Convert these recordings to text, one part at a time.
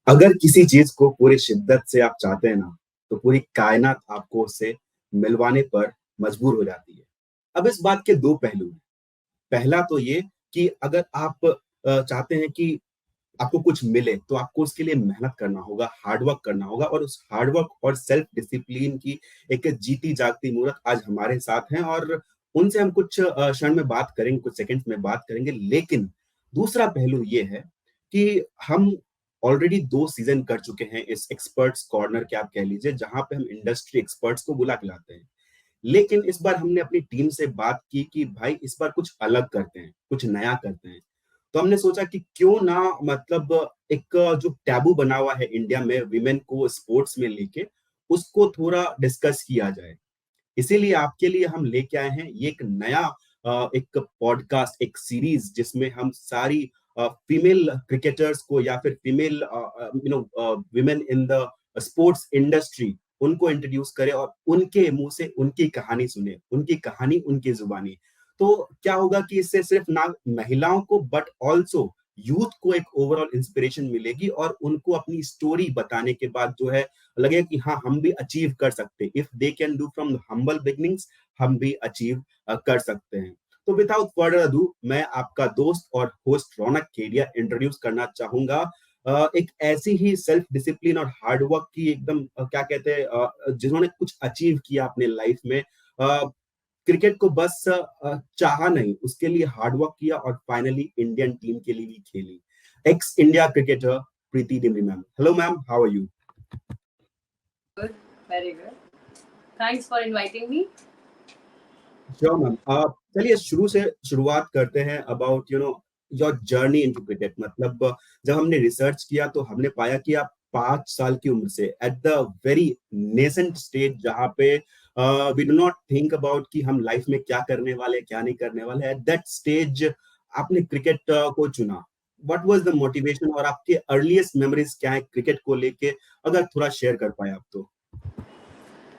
अगर किसी चीज को पूरी शिद्दत से आप चाहते हैं ना, तो पूरी कायनात आपको उससे मिलवाने पर मजबूर हो जाती है। अब इस बात के दो पहलू हैं। पहला तो ये कि अगर आप चाहते हैं कि आपको कुछ मिले, तो आपको उसके लिए मेहनत करना होगा, हार्ड वर्क करना होगा, और उस हार्ड वर्क और सेल्फ डिसिप्लिन की एक जीती जागती मूरत आज हमारे साथ हैं, और उनसे हम कुछ क्षण में बात करेंगे, कुछ सेकंड्स में बात करेंगे। लेकिन दूसरा पहलू ये है कि हम ऑलरेडी 2 सीज़न कर चुके हैं इस एक्सपर्ट्स कॉर्नर के, आप कह लीजिए, जहाँ पे हम इंडस्ट्री एक्सपर्ट्स को बुला के लाते हैं। लेकिन इस बार हमने अपनी टीम से बात की कि भाई इस बार कुछ अलग करते हैं, कुछ नया करते हैं। तो हमने सोचा कि क्यों ना, मतलब एक जो टैबू बना हुआ है इंडिया में विमेन को स्पोर्ट्स में लेके, उसको थोड़ा डिस्कस किया जाए। इसीलिए आपके लिए हम लेके आए हैं ये एक नया एक पॉडकास्ट, एक सीरीज, जिसमें हम सारी फीमेल क्रिकेटर्स को या फिर female women in the sports industry, उनको इंट्रोड्यूस करें और उनके मुंह से उनकी कहानी सुने, उनकी कहानी उनकी जुबानी। तो क्या होगा कि इससे सिर्फ ना महिलाओं को बट ऑल्सो यूथ को एक ओवरऑल इंस्पिरेशन मिलेगी, और उनको अपनी स्टोरी बताने के बाद जो है लगेगा कि हाँ, हम भी अचीव कर सकते हैं। If they can do from humble beginnings, हम भी अचीव कर सकते हैं। तो विदाउट फर्दर अडू, मैं आपका दोस्त और होस्ट रौनक केडिया इंट्रोड्यूस करना चाहूंगा एक ऐसी ही सेल्फ डिसिप्लिन और हार्ड वर्क की एकदम क्या कहते हैं, जिन्होंने कुछ अचीव किया अपने लाइफ में। क्रिकेट को बस चाहा नहीं, उसके लिए हार्ड वर्क किया, और फाइनली इंडियन टीम के लिए भी खेली। Ex India cricketer Preeti Dimri ma'am. Hello ma'am, how are you? Good, very good. Thanks for inviting me. Sure ma'am. चलिए शुरू से शुरुआत करते हैं about your journey into cricket. मतलब जब हमने रिसर्च किया तो हमने पाया कि आप 5 साल की उम्र से, at the very nascent stage, जहाँ पे we do not think about कि हम लाइफ में क्या करने वाले, क्या नहीं करने वाले, एट दैट स्टेज आपने क्रिकेट को चुना। व्हाट वाज द मोटिवेशन, और आपके अर्लीस्ट मेमोरीज क्या है क्रिकेट को लेके, अगर थोड़ा शेयर कर पाए आप तो।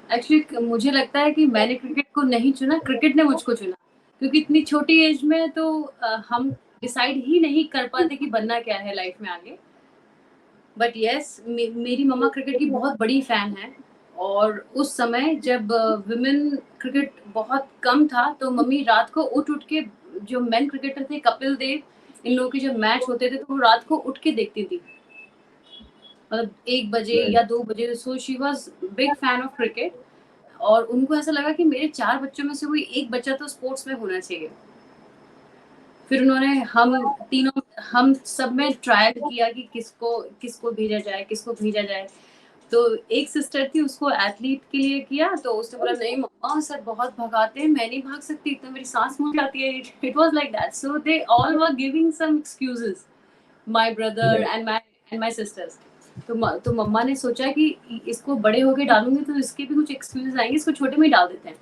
एक्चुअली मुझे लगता है कि मैंने क्रिकेट को नहीं चुना, क्रिकेट ने मुझको चुना। क्योंकि इतनी छोटी एज में तो हम डिसाइड ही नहीं कर पाते कि बनना क्या है लाइफ में आगे। बट यस, मेरी मम्मा क्रिकेट की बहुत बड़ी फैन है। और उस समय जब विमेन क्रिकेट बहुत कम था, तो मम्मी रात को उठ उठ के, जो मेन क्रिकेटर थे कपिल देव, इन लोगों के जब मैच होते थे तो वो रात को उठ के देखती थी, मतलब 1 बजे या 2 बजे। So she was big fan of cricket. और उनको ऐसा लगा कि मेरे 4 बच्चों में से कोई एक बच्चा तो स्पोर्ट्स में होना चाहिए। फिर उन्होंने हम सब में ट्रायल किया कि किसको किसको भेजा जाए, किसको भेजा जाए। तो एक सिस्टर थी, उसको एथलीट के लिए किया, तो उसने बोला नहीं मम्मा, सर बहुत भगाते हैं, मैं नहीं भाग सकती, इतना मेरी सांस फूल जाती है। It was like that. So they all were giving some excuses, my brother and my sisters. तो मम्मा ने सोचा कि इसको बड़े होके डालूंगी तो इसके भी कुछ एक्सक्यूजेस आएंगे, इसको छोटे में ही डाल देते हैं।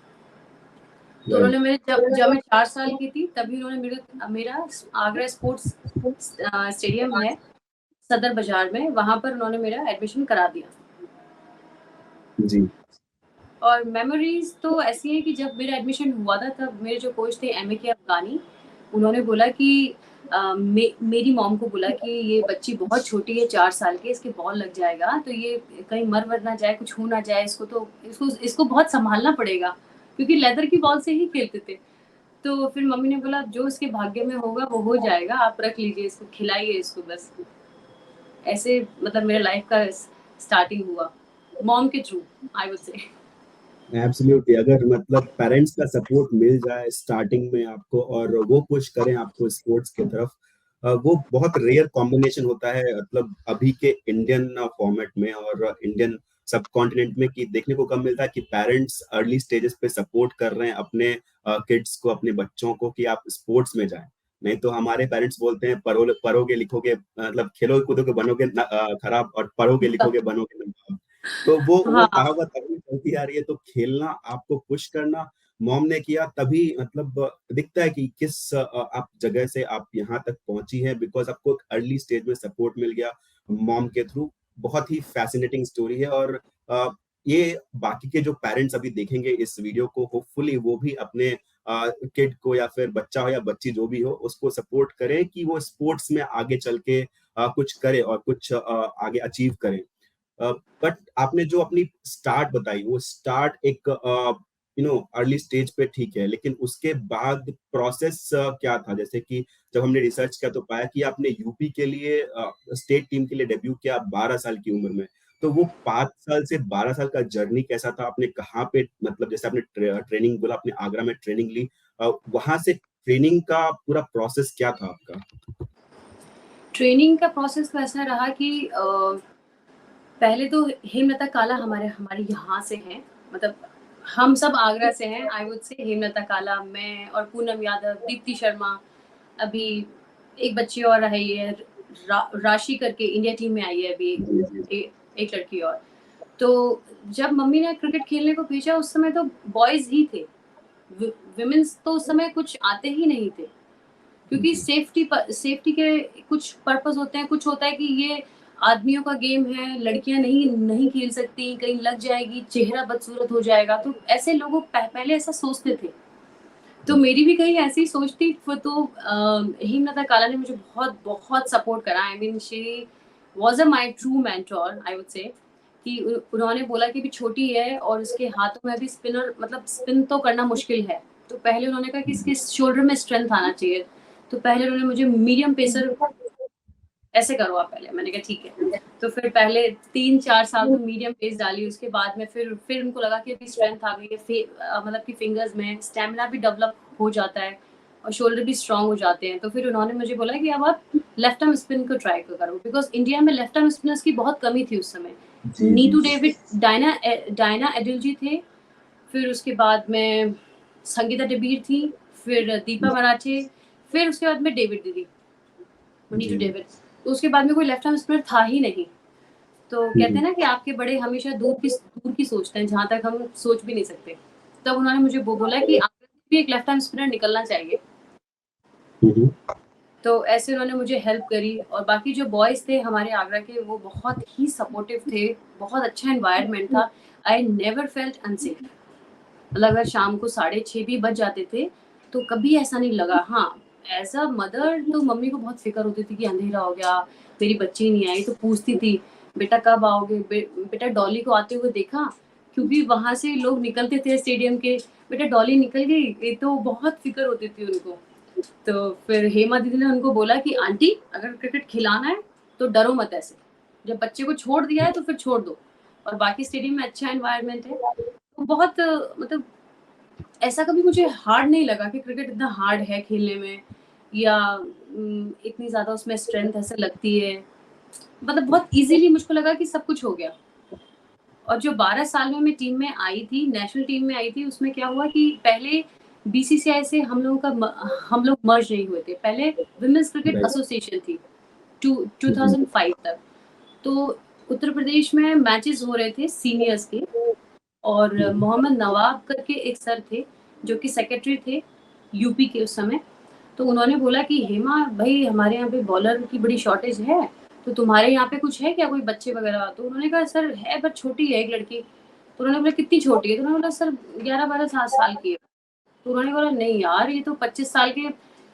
तो उन्होंने मेरे जब मैं 4 साल की थी, तभी उन्होंने मेरा आगरा स्पोर्ट्स स्टेडियम है सदर बाजार में, वहां पर उन्होंने मेरा एडमिशन करा दिया। जी। और मेमोरीज तो ऐसी है कि जब मेरा एडमिशन हुआ था, तब मेरे जो कोच थे एमए के अफगानी, उन्होंने बोला कि मेरी मॉम को बोला कि ये बच्ची बहुत छोटी है, 4 साल की, इसके बॉल लग जाएगा तो ये कहीं मर वर ना जाए, कुछ हो ना जाए इसको, तो इसको बहुत संभालना पड़ेगा, क्योंकि लेदर की बॉल से ही खेलते थे। तो फिर मम्मी ने बोला जो इसके भाग्य में होगा वो हो जाएगा, आप रख लीजिए इसको, खिलाइए इसको बस। ऐसे मतलब मेरे लाइफ का स्टार्टिंग हुआ मॉम के through, I would say. Absolutely, अगर मतलब पेरेंट्स का सपोर्ट मिल जाए स्टार्टिंग में आपको, और वो पुश करें आपको स्पोर्ट्स की तरफ, वो बहुत रेयर कॉम्बिनेशन होता है। मतलब अभी के इंडियन फॉर्मेट में और इंडियन सब कॉन्टिनेंट में, कि देखने को कम मिलता है कि पेरेंट्स अर्ली स्टेजेस पे सपोर्ट कर रहे हैं अपने किड्स को, अपने बच्चों को, कि आप स्पोर्ट्स में जाएं। नहीं तो हमारे पेरेंट्स बोलते हैं पढ़ोगे लिखोगे, मतलब खेलोगे कूदोगे बनोगे खराब, और पढ़ोगे लिखोगे बनोगे नवाब। तो वो हाँ, कहावत अभी चलती आ रही है। तो खेलना, आपको पुश करना मॉम ने किया, तभी मतलब दिखता है कि किस आप जगह से आप यहाँ तक पहुंची है, बिकॉज आपको अर्ली स्टेज में सपोर्ट मिल गया मॉम के थ्रू। बहुत ही फैसिनेटिंग स्टोरी है, और ये बाकी के जो पेरेंट्स अभी देखेंगे इस वीडियो को, होपफुली वो भी अपने किड को या फिर बच्चा हो या बच्ची जो भी हो उसको सपोर्ट करें कि वो स्पोर्ट्स में आगे चल के कुछ करे और कुछ आगे अचीव करे। बट आपने जो अपनी स्टार्ट बताई वो स्टार्ट एक अर्ली स्टेज पे ठीक है, लेकिन उसके बाद प्रोसेस क्या था? जैसे कि जब हमने रिसर्च किया तो पाया कि आपने यूपी के लिए स्टेट टीम के लिए डेब्यू किया 12 साल की उम्र में। तो वो 5 साल से 12 साल का जर्नी कैसा था? आपने कहाँ पे, मतलब जैसे आपने ट्रेनिंग बोला, आपने आगरा में ट्रेनिंग ली, वहां से ट्रेनिंग का पूरा प्रोसेस क्या था आपका? ट्रेनिंग का प्रोसेस तो ऐसा रहा कि पहले तो हेमलता काला हमारे यहाँ से हैं, मतलब हम सब आगरा से हैं। आई वुड से हेमलता काला, मैं और पूनम यादव, दीप्ति शर्मा, अभी एक बच्ची और है ये राशि करके इंडिया टीम में आई है अभी, एक लड़की और। तो जब मम्मी ने क्रिकेट खेलने को भेजा उस समय तो बॉयज ही थे, विमेंस तो उस समय कुछ आते ही नहीं थे, क्योंकि सेफ्टी के कुछ पर्पस होते हैं। कुछ होता है कि ये आदमियों का गेम है, लड़कियां नहीं खेल सकती, कहीं लग जाएगी, चेहरा बदसूरत हो जाएगा, तो ऐसे लोगों पहले ऐसा सोचते थे। तो मेरी भी कहीं ऐसी सोच थी। तो हेमलता काला ने मुझे बहुत बहुत सपोर्ट करा। I mean she was a my true mentor, I would say. कि उन्होंने बोला कि भी छोटी है और उसके हाथों में अभी स्पिनर, मतलब स्पिन तो करना मुश्किल है, तो पहले उन्होंने कहा कि इसके शोल्डर में स्ट्रेंथ आना चाहिए। तो पहले उन्होंने मुझे मीडियम पेसर ऐसे करो आप पहले। मैंने कहा ठीक है। तो फिर पहले 3-4 साल तो मीडियम पेस डाली, उसके बाद में फिर उनको लगा कि अभी स्ट्रेंथ आ गई है, मतलब कि फिंगर्स में स्टेमिना भी डेवलप हो जाता है और शोल्डर भी स्ट्रांग हो जाते हैं। तो फिर उन्होंने मुझे बोला कि अब आप लेफ्ट आर्म स्पिन को ट्राई करो, बिकॉज इंडिया में लेफ्ट आर्म स्पिनर्स की बहुत कमी थी उस समय। जी जी नीतू जी। डेविड, डायना एडिल जी थे, फिर उसके बाद में संगीता डबीर थी, फिर दीपा मराठे, फिर उसके बाद में डेविड दीदी, नीतू जी। डेविड। तो उसके बाद में कोई लेफ्ट आर्म स्पिनर था ही नहीं। तो कहते हैं ना कि आपके बड़े हमेशा दूर की सोचते हैं, जहां तक हम सोच भी नहीं सकते। तब उन्होंने मुझे वो बोला कि आपको भी एक लेफ्ट आर्म स्पिनर निकलना चाहिए। हम्म। तो ऐसे उन्होंने मुझे हेल्प करी। और बाकी जो बॉयज थे हमारे आगरा के, वो बहुत ही सपोर्टिव थे, बहुत अच्छा एनवायरनमेंट था। I never felt unsafe. मतलब अगर शाम को 6:30 भी बज जाते थे तो कभी ऐसा नहीं लगा। हाँ, एज अ मदर तो मम्मी को बहुत फिक्र होती थी कि अंधेरा हो गया, मेरी बच्ची नहीं आई, तो पूछती थी बेटा कब आओगे, बेटा डॉली को आते हुए देखा, क्योंकि वहां से लोग निकलते थे स्टेडियम के, बेटा डॉली निकल गई, ये तो बहुत फिक्र होती थी उनको। तो फिर हेमा दीदी ने उनको बोला कि आंटी अगर क्रिकेट खिलाना है तो डरो मत ऐसे, जब बच्चे को छोड़ दिया है तो फिर छोड़ दो, और बाकी स्टेडियम में अच्छा एनवायरनमेंट है। तो बहुत मतलब ऐसा कभी मुझे हार्ड नहीं लगा कि क्रिकेट इतना हार्ड है खेलने में, या इतनी ज्यादा उसमें स्ट्रेंथ ऐसे लगती है। मतलब बहुत इजीली मुझको लगा कि सब कुछ हो गया। और जो 12 साल में मैं टीम में आई थी, नेशनल टीम में आई थी, उसमें क्या हुआ कि पहले बीसीसीआई से हम लोग मर्ज नहीं हुए थे। पहले विमेंस क्रिकेट राइट। एसोसिएशन थी 2005 तक। तो उत्तर प्रदेश में मैचेस हो रहे थे सीनियर्स के, और मोहम्मद नवाब करके एक सर थे जो कि सेक्रेटरी थे यूपी के उस समय। तो उन्होंने बोला कि हेमा भाई हमारे यहाँ पे बॉलर की बड़ी शॉर्टेज है, तो तुम्हारे यहाँ पे कुछ है क्या, कोई बच्चे वगैरह? तो उन्होंने कहा सर है, पर छोटी है एक लड़की। तो उन्होंने बोला कितनी छोटी है? तो उन्होंने बोला सर 11-12 साल की है। तो उन्होंने बोला नहीं यार, ये तो 25 साल के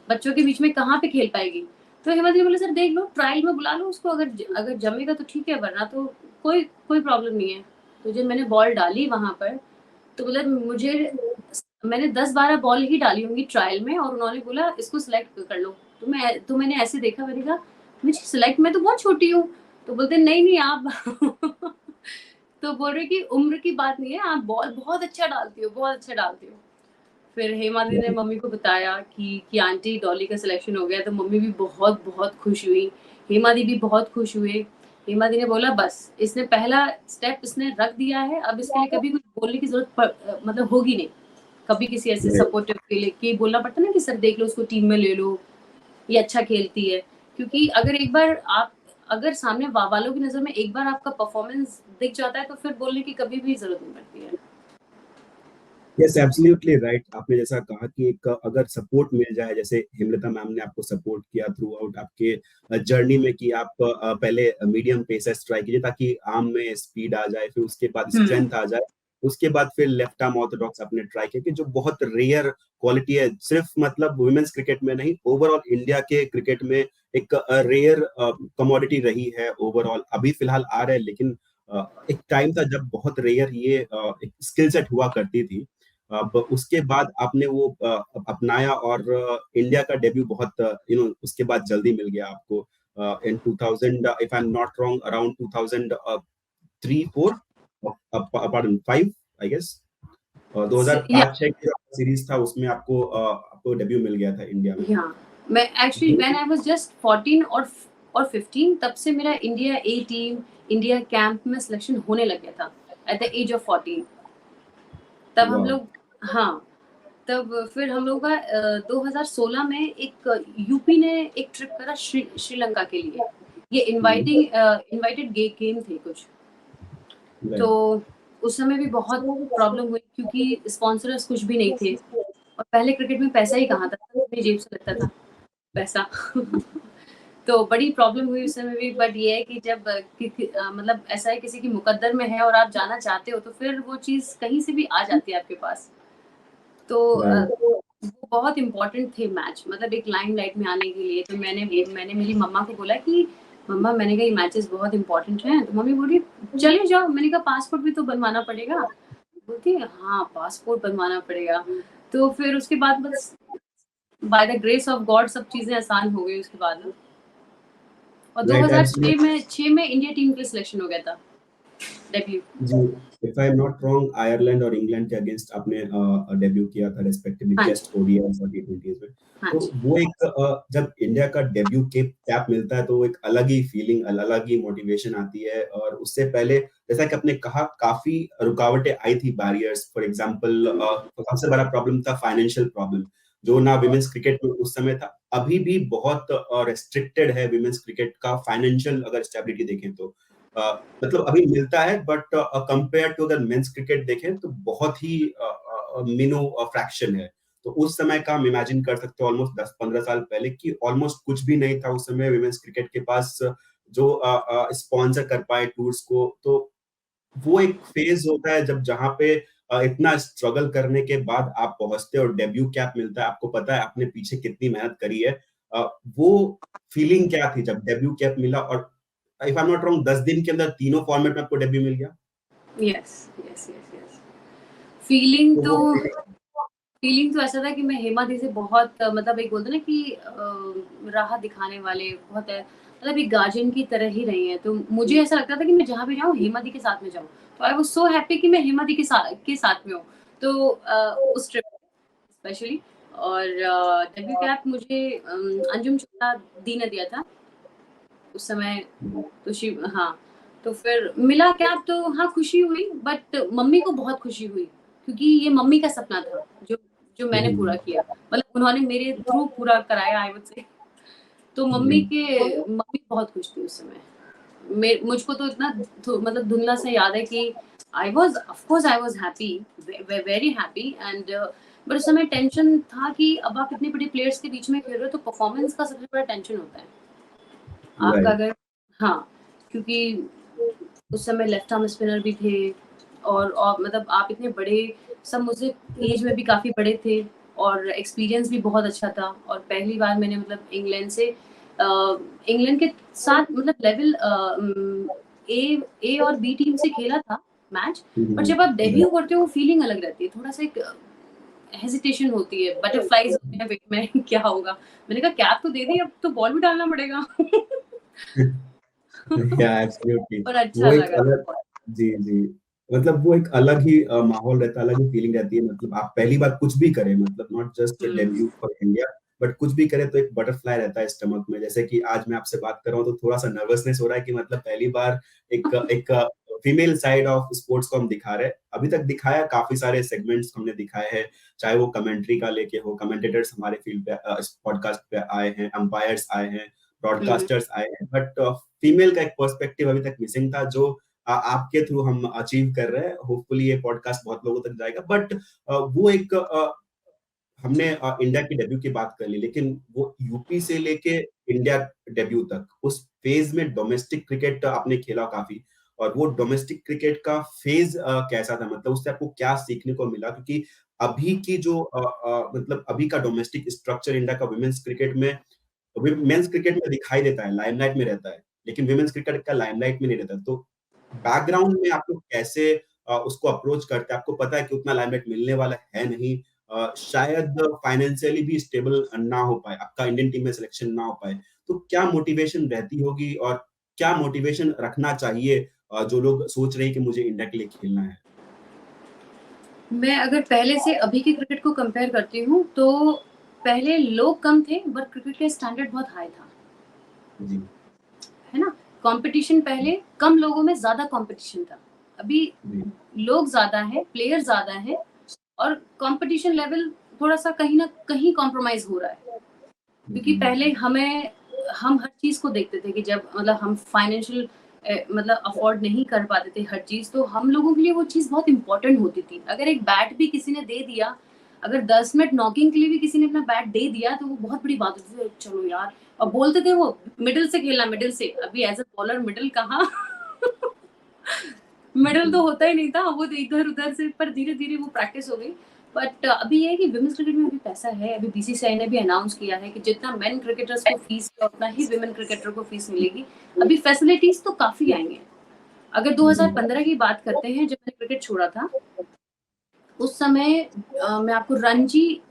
बच्चों के बीच में कहाँ पे खेल पाएगी। तो हेमंत जी बोले सर देख लो, ट्रायल में बुला लो उसको, अगर अगर जमेगा तो ठीक है, वरना तो कोई कोई प्रॉब्लम नहीं है। तो जब मैंने बॉल डाली वहां पर, तो बोला मुझे, मैंने 10-12 बॉल ही डाली होंगी ट्रायल में, और उन्होंने बोला इसको सिलेक्ट कर लो। तो मैंने ऐसे देखा, मैंने कहा मुझे सिलेक्ट, मैं तो बहुत छोटी हूँ। तो बोलते नहीं नहीं आप तो बोल रहे कि उम्र की बात नहीं है, आप बॉल बहुत अच्छा डालती हो, बहुत अच्छा डालती हो। फिर हेमा दी ने मम्मी को बताया कि आंटी डॉली का सिलेक्शन हो गया, तो मम्मी भी बहुत बहुत खुश हुई, हेमा दी भी बहुत खुश हुए। हेमा दी ने बोला बस इसने पहला स्टेप इसने रख दिया है, अब इसके लिए कभी कुछ बोलने की जरूरत मतलब होगी नहीं। कभी किसी ऐसे सपोर्टिव के लिए कि बोलना पड़ता ना कि सर देख लो उसको टीम में ले लो, ये अच्छा खेलती है। क्योंकि अगर एक बार आप, अगर सामने वालों की नजर में एक बार आपका परफॉर्मेंस दिख जाता है तो फिर बोलने की कभी भी जरूरत नहीं पड़ती है। Yes, absolutely right. आपने जैसा कहा कि एक अगर सपोर्ट मिल जाए, जैसे हेमलता मैम ने आपको सपोर्ट किया थ्रू आउट आपके जर्नी में, कि आप पहले मीडियम पेस ट्राई कीजिए ताकि आर्म में स्पीड आ जाए, फिर उसके बाद स्ट्रेंथ आ जाए, उसके बाद फिर लेफ्ट आर्म ऑर्थोडॉक्स आपने ट्राई किया, कि जो बहुत रेयर क्वालिटी है, सिर्फ मतलब वुमेन्स क्रिकेट में नहीं, ओवरऑल इंडिया के क्रिकेट में एक रेयर कमोडिटी रही है ओवरऑल। अभी फिलहाल आ रहा है, लेकिन एक टाइम था जब बहुत रेयर ये एक स्किल सेट हुआ करती थी। अब उसके बाद आपने वो अपनाया, और इंडिया का डेब्यू बहुत उसके बाद जल्दी मिल गया आपको in 2000, if I am not wrong, around 2003 4, pardon 5 I guess. या 2005-6 की सीरीज था, उसमें आपको डेब्यू मिल गया था इंडिया में। या मैं actually when I was just 14 और 15, तब से मेरा इंडिया ए टीम, इंडिया कैंप में सिलेक्शन होने लग गया था एट द एज ऑफ 14। तब हम वाह। लोग, हाँ, तब फिर हम लोग का 2016 में एक यूपी ने एक ट्रिप करा श्रीलंका के लिए। ये इनवाइटेड गेम थे कुछ। तो उस समय भी बहुत प्रॉब्लम हुई क्योंकि स्पॉन्सर्स कुछ भी नहीं थे, और पहले क्रिकेट में पैसा ही कहाँ था, अपनी जेब से लगता था पैसा। तो बड़ी प्रॉब्लम हुई उस समय भी। बट ये है कि जब मतलब ऐसा है किसी की मुकद्दर में है और आप जाना चाहते हो, तो फिर वो चीज़ कहीं से भी आ जाती है आपके पास। तो वो बहुत इम्पोर्टेंट थे मैच, मतलब एक लाइमलाइट में आने के लिए। तो मैंने मेरी मम्मा को बोला कि मम्मा, मैंने कहा ये मैचेस बहुत इम्पोर्टेंट हैं। तो मम्मी बोली चले जाओ। मैंने कहा पासपोर्ट भी तो बनवाना पड़ेगा। बोलती है हाँ, पासपोर्ट बनवाना पड़ेगा। तो फिर उसके बाद बस by the grace of God सब चीजें आसान हो गई उसके बाद। और राइट, 2006 में इंडिया टीम के लिए सिलेक्शन हो गया था, डेब्यू। जी। If I am not wrong, Ireland और इंग्लैंड के अगेंस्ट आपने डेब्यू किया था रेस्पेक्टिवली, हाँ टेस्ट, जी, ओडीआई और टी20 में। हाँ तो जी, वो एक जब इंडिया का डेब्यू के कैप मिलता है, तो वो एक अलग ही फीलिंग, अलग ही मोटिवेशन आती है। और उससे पहले, जैसा कि आपने कहा, काफी रुकावटें आई थी, बैरियर्स। फॉर एग्जांपल, सबसे बड़ा प्रॉब्लम था फाइनेंशियल प्रॉब्लम, जो ना विमेंस क्रिकेट में उस समय था, अभी भी बहुत रेस्ट्रिक्टेड है विमेंस क्रिकेट का फाइनेंशियल, अगर स्टेबिलिटी देखें तो। मतलब अभी मिलता है, बट कंपेयर टू अगर मेंस क्रिकेट देखें तो बहुत ही मिनो फ्रैक्शन है। तो उस समय का हम इमेजिन कर सकते हो, ऑलमोस्ट 10-15 साल पहले, कि ऑलमोस्ट कुछ भी नहीं था उस समय विमेंस क्रिकेट के पास जो स्पॉन्सर कर पाए टूर्स को। तो वो एक फेज होता है जब, जहाँ पे इतना स्ट्रगल करने के बाद आप पहुंचते हो और डेब्यू कैप मिलता है, आपको पता है आपने पीछे कितनी मेहनत करी है। वो फीलिंग क्या थी जब डेब्यू कैप मिला, और if I am not wrong, 10 दिन के अंदर तीनों फॉर्मेट में आपको डेब्यू मिल गया। Yes yes yes yes. Feeling तो तो वो फीलिंग तो ऐसा था कि मैं हेमा दी से बहुत मतलब एक बोलते ना कि राह दिखाने वाले बहुत है, मतलब एक गार्जियन की तरह ही रही है। तो मुझे ऐसा लगता था कि मैं जहाँ भी जाऊँ हेमा दी के साथ में जाऊँ। तो आई वाज सो हैप्पी कि मैं हेमा दी के साथ में हूँ। तो उस ट्रिप स्पेशली। और डेब्यू कैप मुझे अंजुम चोपड़ा दी ने दिया था उस समय। तो शिव, हाँ, तो फिर मिला कैप तो हाँ खुशी हुई, बट मम्मी को बहुत खुशी हुई क्योंकि ये मम्मी का सपना था जो जो मैंने पूरा किया। मतलब उन्होंने मेरे थ्रू पूरा कराया, आई वुड से। तो मम्मी बहुत खुश थी उस समय। मुझको तो इतना मतलब धुंधला सा याद है कि I was happy, very happy. And but उस समय टेंशन था कि अब आप इतने बड़े प्लेयर्स के बीच में खेल रहे हो, तो परफॉर्मेंस का सबसे बड़ा टेंशन होता है आपका। राइट। अगर, हाँ, क्योंकि उस समय लेफ्ट आर्म स्पिनर भी थे, और मतलब आप इतने बड़े, सब मुझसे एज में भी काफ़ी बड़े थे, और एक्सपीरियंस भी बहुत अच्छा था। और पहली बार मैंने मतलब इंग्लैंड के साथ मतलब लेवल ए और बी टीम से खेला था मैच। पर जब आप डेब्यू करते हो वो फीलिंग अलग रहती है, थोड़ा सा एक हेजिटेशन होती है, बटरफ्लाइज होते हैं पेट में। क्या होगा। मैंने कहा कैप तो दे दी, अब तो बॉल भी डालना पड़ेगा। या एब्सोल्युटली। पर अच्छा वो एक लगा अलग, बहुत। जी, जी। मतलब वो एक अलग ही माहौल रहता है, अलग ही फीलिंग रहती है। मतलब आप पहली बार कुछ भी करें, मतलब not just debut for India, but कुछ भी करें तो एक बटरफ्लाई रहता है स्टमक में। जैसे कि आज मैं आपसे बात कर रहा हूँ तो थोड़ा-सा नर्वसनेस हो रहा है कि मतलब पहली बार एक एक फीमेल साइड ऑफ स्पोर्ट्स को हम दिखा रहे हैं। अभी तक दिखाया, काफ़ी सारे सेगमेंट्स हमने दिखाए हैं, चाहे वो कमेंट्री का लेके हो, कमेंटेटर्स हमारे फील्ड पे इस पॉडकास्ट पे आए हैं, अंपायर्स आए हैं, हम्म, ब्रॉडकास्टर्स आए हैं, बट फीमेल का एक पर्सपेक्टिव अभी तक मिसिंग था, जो आपके थ्रू हम अचीव कर रहे हैं। होपफुली ये पॉडकास्ट बहुत लोगों तक जाएगा। बट वो एक हमने इंडिया की डेब्यू की बात कर ली, लेकिन वो यूपी से लेके इंडिया डेब्यू तक, उस फेज में डोमेस्टिक क्रिकेट आपने खेला काफी। और वो डोमेस्टिक क्रिकेट का फेज कैसा था, मतलब उससे आपको क्या सीखने को मिला? क्योंकि अभी की जो मतलब अभी का डोमेस्टिक स्ट्रक्चर इंडिया का वुमेन्स क्रिकेट में, मेंस क्रिकेट में दिखाई देता है, लाइमलाइट में रहता है, लेकिन वुमेन्स क्रिकेट का लाइमलाइट में नहीं रहता। तो बैकग्राउंड में आप लोग कैसे उसको अप्रोच करते हैं? आपको पता है कि उतना लाइमलाइट मिलने वाला है नहीं, शायद फाइनेंशियली भी स्टेबल ना हो पाए, आपका इंडियन टीम में सिलेक्शन ना हो पाए, तो क्या मोटिवेशन रहती होगी और क्या मोटिवेशन रखना चाहिए जो लोग सोच रहे हैं कि मुझे इंडिया के लिए खेलना है? मैं अगर पहले से अभी के क्रिकेट को कंपेयर करती हूँ तो पहले लोग कम थे बट क्रिकेट का स्टैंडर्ड बहुत हाई था, जी। है ना? कंपटीशन पहले कम लोगों में ज्यादा कंपटीशन था, अभी जी। लोग ज्यादा है, प्लेयर ज्यादा है और कंपटीशन लेवल थोड़ा सा कहीं ना कहीं कॉम्प्रोमाइज हो रहा है। क्योंकि पहले हम हर चीज को देखते थे कि जब मतलब हम फाइनेंशियल मतलब अफोर्ड नहीं कर पाते थे हर चीज, तो हम लोगों के लिए वो चीज बहुत इंपॉर्टेंट होती थी। अगर एक बैट भी किसी ने दे दिया, अगर 10 मिनट नॉकिंग के लिए भी किसी ने अपना बैट दे दिया तो वो बहुत बड़ी बात होती थी, चलो यार। और बोलते थे वो मिडिल से खेलना, मिडिल से। अभी एज अ बॉलर मिडिल कहाँ मेडल तो होता ही नहीं था, वो तो इधर उधर से, पर धीरे धीरे वो प्रैक्टिस हो गई। बट अभी ये है कि विमेंस क्रिकेट में अभी पैसा है। अभी बीसीसीआई ने भी अनाउंस किया है कि जितना मेन क्रिकेटर्स को फीस है उतना ही विमेन क्रिकेटर को फीस मिलेगी। अभी फैसिलिटीज तो काफी आएंगे। अगर 2015 की बात करते हैं जब मैंने क्रिकेट छोड़ा था, उस समय मैं आपको रणजी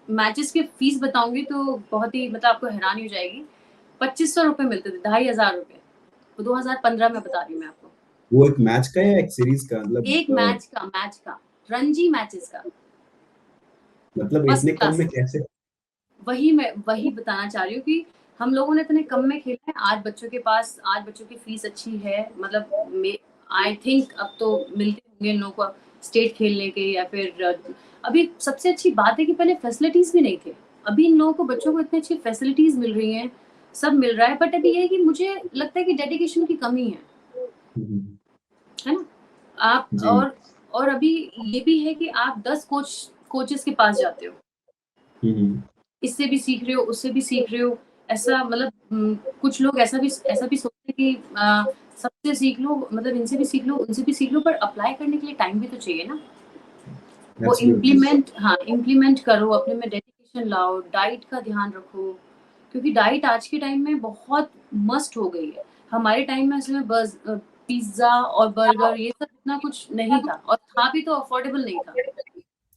मैचेस के फीस बताऊंगी तो बहुत ही मतलब आपको हैरानी हो जाएगी। 2500 रुपए मिलते थे, 2500 रुपए। तो 2015 में बता रही हूँ मैं आपको। वो एक मैच का या एक सीरीज का, मतलब एक मैच का रणजी मैचेस का मतलब फर्स्ट इतने कम क्लास। में कैसे? वही मैं वही बताना चाह रही हूँ कि हम लोगों ने इतने कम में खेला है। आज बच्चों की फीस अच्छी है, मतलब आई थिंक अब तो मिलते होंगे इन लोगों को स्टेट खेलने के, या फिर अभी सबसे अच्छी बात है कि पहले फैसिलिटीज भी नहीं थे। अभी इन लोगों को, बच्चों को इतनी अच्छी फैसिलिटीज मिल रही हैं, सब मिल रहा है। बट अभी ये है कि मुझे लगता है कि डेडिकेशन की कमी हम्म। है ना? आप जी। और अभी ये भी है कि आप 10 कोचेस के पास जाते हो, हम्म। इससे भी सीख रहे हो, उससे भी सीख रहे हो। ऐसा मतलब कुछ लोग ऐसा भी सोचते हैं कि सबसे सीख लो, मतलब इनसे भी सीख लो, उनसे भी सीख लो, पर अप्लाई करने के लिए टाइम भी तो चाहिए ना। वो एब्सोल्युटली। इम्प्लीमेंट करो, अपने में डेडिकेशन लाओ, डाइट का ध्यान रखो। क्योंकि डाइट आज के टाइम में बहुत मस्ट हो गई है। हमारे टाइम में असल में बस पिज्जा और बर्गर ये सब इतना कुछ नहीं था, और था भी तो अफोर्डेबल नहीं था।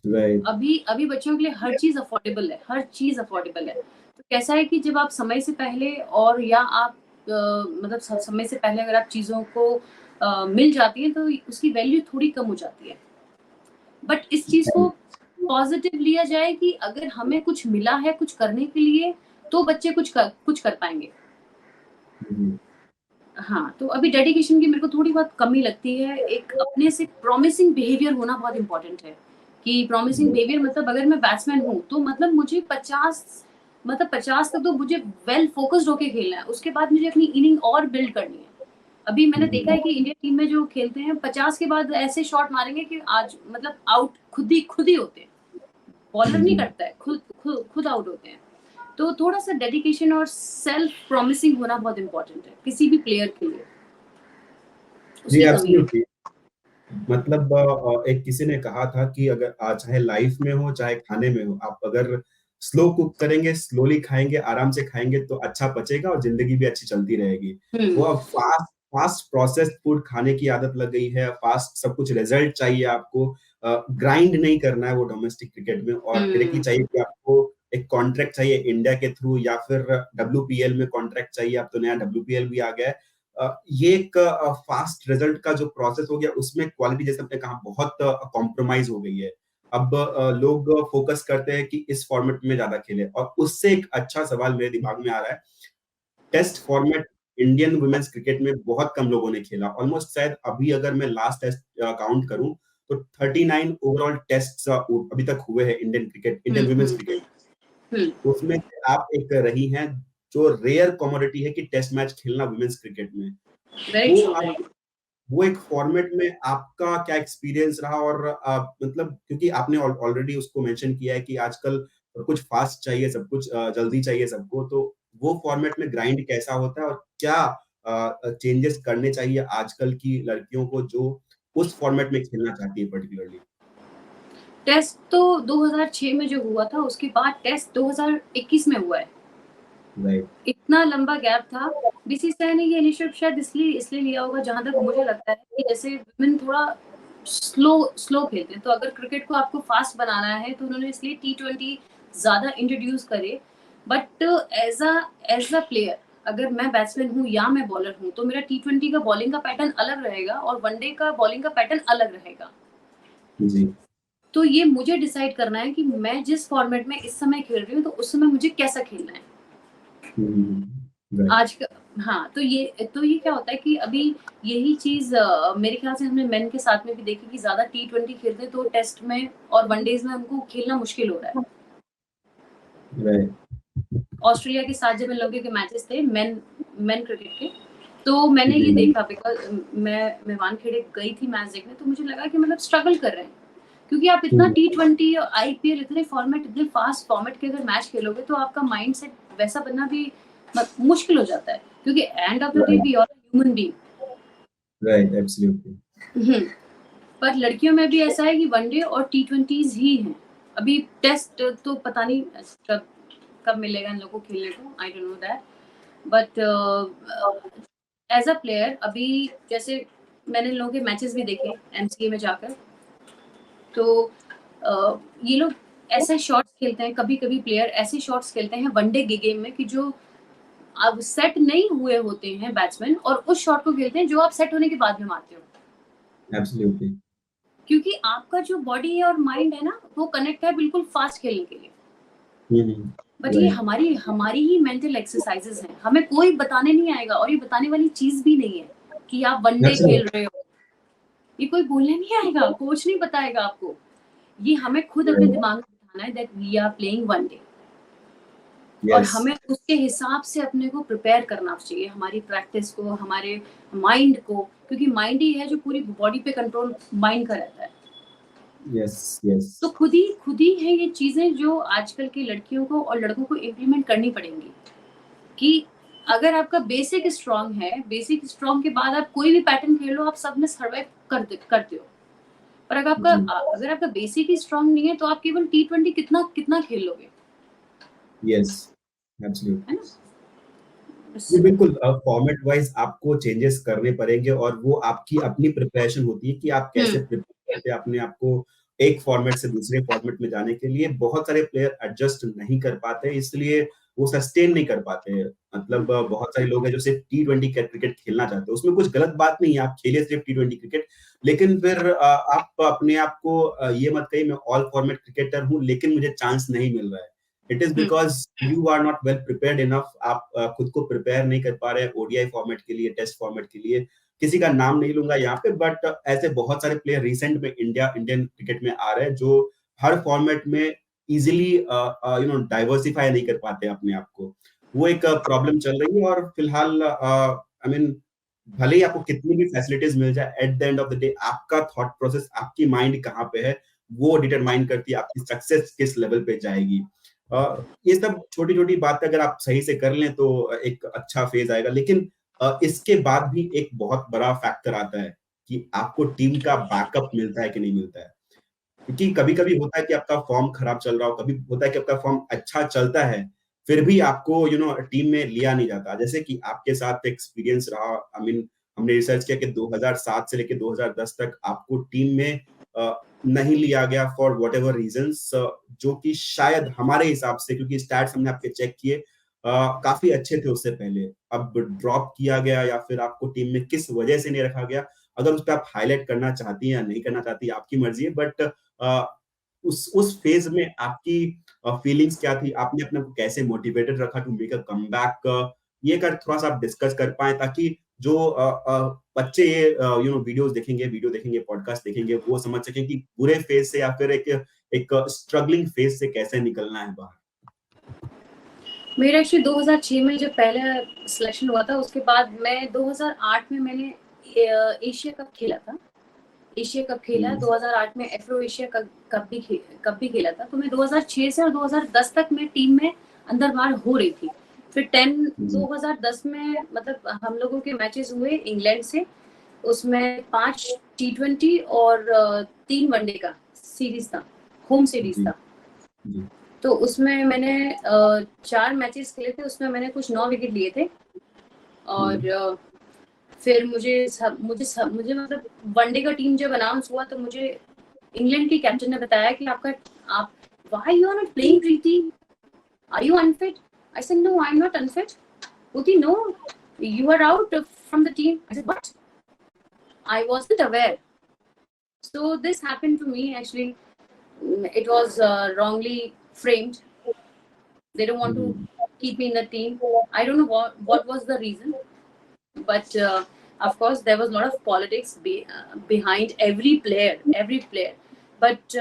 राइट। अभी अभी बच्चों के लिए हर चीज अफोर्डेबल है, हर चीज अफोर्डेबल है। तो कैसा है कि जब आप समय से पहले, और या आप मतलब समय से पहले अगर आप चीजों को मिल जाती है तो उसकी वैल्यू थोड़ी कम हो जाती है। बट इस चीज को पॉजिटिव लिया जाए कि अगर हमें कुछ मिला है कुछ करने के लिए, तो बच्चे कुछ कर पाएंगे। हम्म। हाँ, तो अभी डेडिकेशन की मेरे को थोड़ी बहुत कमी लगती है। एक अपने से प्रॉमिसिंग बिहेवियर होना बहुत इंपॉर्टेंट है। कि प्रॉमिसिंग बिहेवियर मतलब अगर मैं बैट्समैन हूँ तो मतलब मुझे 50 तक तो मुझे वेल फोकस्ड होके खेलना है। उसके बाद मुझे अपनी इनिंग और बिल्ड करनी है। अभी मैंने देखा है कि इंडियन टीम में जो खेलते हैं 50 के बाद ऐसे शॉट मारेंगे कि आज मतलब आउट खुद ही होते हैं। बॉलर नहीं हम्म। करता है, खुद आउट होते हैं। तो थोड़ा सा डेडिकेशन और सेल्फ प्रॉमिसिंग होना बहुत इंपॉर्टेंट है किसी भी प्लेयर के लिए। जी, उसकी कमी है। एब्सोल्युटली। मतलब एक किसी ने कहा था कि अगर चाहे लाइफ में हो चाहे खाने में हो, आप अगर स्लो कुक करेंगे, स्लोली खाएंगे, आराम से खाएंगे तो अच्छा पचेगा और जिंदगी भी अच्छी चलती रहेगी। वो हम्म। अब फास्ट फास्ट प्रोसेस्ड फूड खाने की आदत लग गई है, फास्ट सब कुछ रिजल्ट चाहिए आपको, ग्राइंड नहीं करना है वो डोमेस्टिक क्रिकेट में, और डायरेक्टली हम्म। चाहिए कि आपको एक कॉन्ट्रैक्ट चाहिए इंडिया के थ्रू, या फिर डब्ल्यूपीएल में कॉन्ट्रैक्ट चाहिए। अब तो नया डब्ल्यूपीएल भी आ गया है। ये एक फास्ट रिजल्ट का जो प्रोसेस हो गया उसमें क्वालिटी, जैसे आपने कहा, बहुत कॉम्प्रोमाइज हो गई है। अब लोग फोकस करते हैं कि इस फॉर्मेट में ज्यादा खेले, और उससे एक अच्छा सवाल मेरे दिमाग में आ रहा है। Test format Indian women's cricket में बहुत कम लोगों ने खेला, ऑलमोस्ट शायद अभी अगर मैं लास्ट टेस्ट काउंट करूं तो 39 ओवरऑल टेस्ट अभी तक हुए हैं इंडियन वुमेन्स हम्म। क्रिकेट। हम्म। उसमें से आप एक रही हैं जो रेयर कमोडिटी है कि टेस्ट मैच खेलना वुमेन्स क्रिकेट में। वेरी वो ट्रू, आप वेरी। वो एक फॉर्मेट में आपका क्या एक्सपीरियंस रहा? और मतलब क्योंकि आपने ऑलरेडी उसको मेंशन किया है कि आजकल कुछ फास्ट चाहिए, सब कुछ जल्दी चाहिए सबको, तो वो फॉर्मेट में ग्राइंड कैसा होता है और क्या चेंजेस करने चाहिए आजकल की लड़कियों को जो उस फॉर्मेट में खेलना चाहती है पर्टिकुलरली? टेस्ट तो 2006 में जो हुआ था, उसके बाद टेस्ट 2021 में हुआ है। राइट। इतना लंबा गैप था। बीसीसीआई ने ये इनिशिएटिव शायद इसलिए लिया होगा, जहां तक मुझे लगता है कि जैसे वुमेन थोड़ा स्लो खेलते हैं, तो अगर क्रिकेट को आपको फास्ट बनाना है तो उन्होंने इसलिए T20 ज्यादा इंट्रोड्यूस करे। बट एज अ प्लेयर, अगर मैं बैट्समैन हूँ या मैं बॉलर हूँ, तो मेरा T20 का बॉलिंग का पैटर्न अलग रहेगा और वनडे का बॉलिंग का पैटर्न अलग रहेगा। जी। तो ये मुझे डिसाइड करना है कि मैं जिस फॉर्मेट में इस समय खेल रही हूँ, तो उस समय मुझे कैसा खेलना है। राइट। आज का हाँ, तो ये क्या होता है कि अभी यही चीज मेरे ख्याल से हमने मेन के साथ में भी देखी कि ज्यादा T20 खेलते हैं, तो टेस्ट में और वनडेज में उनको खेलना मुश्किल हो रहा है। राइट। ऑस्ट्रेलिया के साथ जब इन लोगों के मैचेस थे मेन क्रिकेट के, तो मैंने ये जी। देखा, बिकॉज मैं वानखेड़े गई थी मैच देखने, तो मुझे लगा कि मतलब स्ट्रगल कर रहे हैं, क्योंकि आप इतना T20 और IPL इतने फॉर्मेट, इतने फास्ट फॉर्मेट के अगर मैच खेलोगे, तो आपका माइंड सेट वैसा बनना भी मुश्किल हो जाता है, क्योंकि end of the day we are human being. Right, absolutely. पर लड़कियों में भी ऐसा है कि वनडे और T20s ही हैं। अभी टेस्ट तो पता नहीं कब कब मिलेगा इन लोगों को खेलने को, I don't know that. But as a player, अभी जैसे मैंने इन लोगों के मैचेस भी देखे MCA में जाकर, तो ये लोग ऐसे शॉट्स खेलते हैं, कभी कभी प्लेयर ऐसे शॉट्स खेलते हैं वनडे गेम में कि जो अब सेट नहीं हुए होते हैं बैट्समैन, और उस शॉट को खेलते हैं जो आप सेट होने के बाद में मारते हो, एब्सोल्युटली। क्योंकि आपका जो बॉडी और माइंड है ना, वो कनेक्ट है बिल्कुल फास्ट खेलने के लिए। बट ये राइट। हमारी हमारी ही मेंटल एक्सरसाइजेस हैं, हमें कोई बताने नहीं आएगा, और ये बताने वाली चीज भी नहीं है कि आप वनडे अच्छा। खेल रहे हो। ये कोई बोलने नहीं आएगा, कोच नहीं बताएगा आपको। ये हमें खुद अपने दिमाग में बिठाना है that we are playing one day, और यस। हमें उसके हिसाब से अपने को प्रिपेयर करना चाहिए, हमारी प्रैक्टिस को, हमारे माइंड को, क्योंकि माइंड ही है जो पूरी बॉडी पे कंट्रोल माइंड का रहता है। यस। यस। तो खुद ही है ये चीजें जो आजकल की लड़कियों को और लड़कों को इम्प्लीमेंट करनी पड़ेंगी, कि अगर आपका बेसिक स्ट्रांग है, बेसिक स्ट्रांग के बाद आप कोई भी पैटर्न खेल लो, आप सब में सर्वाइव करते हो। पर जी। अगर आपका बेसिक ही स्ट्रांग नहीं है, तो आप केवल T20 कितना कितना खेल लोगे, यस, एब्सोल्युटली। है ना। जी, बस। बिल्कुल। फॉर्मेट वाइज आपको चेंजेस करने पड़ेंगे और वो आपकी अपनी प्रिपरेशन होती है कि आप कैसे हम्म प्रिपेयर करते हैं अपने आप को एक फॉर्मेट से दूसरे फॉर्मेट में जाने के लिए। बहुत सारे प्लेयर एडजस्ट नहीं कर पाते, इसलिए वो सस्टेन नहीं कर पाते हैं। मतलब बहुत सारे लोग हैं जो सिर्फ T20 क्रिकेट खेलना चाहते हैं, उसमें कुछ गलत बात नहीं है, आप खेलिए सिर्फ T20 क्रिकेट। लेकिन फिर आप अपने आप को ये मत कहिए मैं ऑल फॉर्मेट क्रिकेटर हूँ लेकिन मुझे चांस नहीं मिल रहा है। It is hmm because you are not well prepared enough. आप खुद को प्रिपेयर नहीं कर पा रहे हैं ODI फॉर्मेट के लिए, टेस्ट फॉर्मेट के लिए। किसी का नाम नहीं लूंगा यहाँ पे, बट ऐसे बहुत सारे प्लेयर रिसेंट में इंडियन क्रिकेट में आ रहे हैं जो हर फॉर्मेट में इजिली डाइवर्सिफाई नहीं कर पाते अपने आप को। वो एक प्रॉब्लम चल रही है। और फिलहाल आई मीन भले ही आपको कितनी भी फैसिलिटीज मिल जाए, at the end of the day आपका थॉट प्रोसेस, आपकी माइंड कहाँ पे है, वो डिटरमाइन करती है आपकी सक्सेस किस लेवल पे जाएगी। ये सब छोटी छोटी बातें अगर आप सही से कर लें तो एक अच्छा फेज आएगा। लेकिन इसके बाद भी एक बहुत बड़ा फैक्टर आता है कि आपको टीम का बैकअप मिलता है कि नहीं मिलता है। क्योंकि कभी कभी होता है कि आपका फॉर्म खराब चल रहा हो, कभी होता है कि आपका फॉर्म अच्छा चलता है, फिर भी आपको टीम में लिया नहीं जाता। जैसे कि आपके साथ एक्सपीरियंस रहा, आई मीन हमने रिसर्च किया कि 2007 से लेकर 2010 तक आपको टीम में नहीं लिया गया फॉर वट एवर रीजंस, जो कि शायद हमारे हिसाब से, क्योंकि स्टैट्स हमने आपके चेक किए काफी अच्छे थे उससे पहले, अब ड्रॉप किया गया या फिर आपको टीम में किस वजह से नहीं रखा गया। अगर उस पर आप हाईलाइट करना चाहती हैं या नहीं करना चाहती, आपकी मर्जी है। बट उस फेज में आपकी फीलिंग्स क्या थी, आपने अपने को कैसे मोटिवेटेड रखा टू मेक अ कमबैक, ये कर थोड़ा सा आप डिस्कस कर पाए, ताकि जो बच्चे ये वीडियो देखेंगे, पॉडकास्ट देखेंगे, वो समझ सके कि बुरे फेज से या फिर एक स्ट्रगलिंग फेज से कैसे निकलना है बाहर। मेरा एक्चुअली 2006 में जब पहला सिलेक्शन हुआ था, उसके बाद मैं 2008 में मैंने एशिया कप खेला था। एशिया कप खेला 2008 में, एफ्रो एशिया कप भी खेला था। तो मैं 2006 से और 2010 तक मैं टीम में अंदर बाहर हो रही थी। फिर 2010 में मतलब हम लोगों के मैचेस हुए इंग्लैंड से, उसमें 5 T20 और 3 वनडे का सीरीज था, होम सीरीज था। तो उसमें मैंने 4 मैचेस खेले थे, उसमें मैंने कुछ 9 विकेट लिए थे। और फिर मुझे मतलब वनडे का टीम जब अनाउंस हुआ तो मुझे इंग्लैंड के कैप्टन ने बताया कि आप why you are not playing Preeti, are you unfit? I said no, I am not unfit. बोलती no, you are out from the team. I said what? I wasn't aware. So this happened to me actually. It was wrongly framed. They don't want to keep me in the team. I don't know what was the reason, but of course there was a lot of politics behind every player. But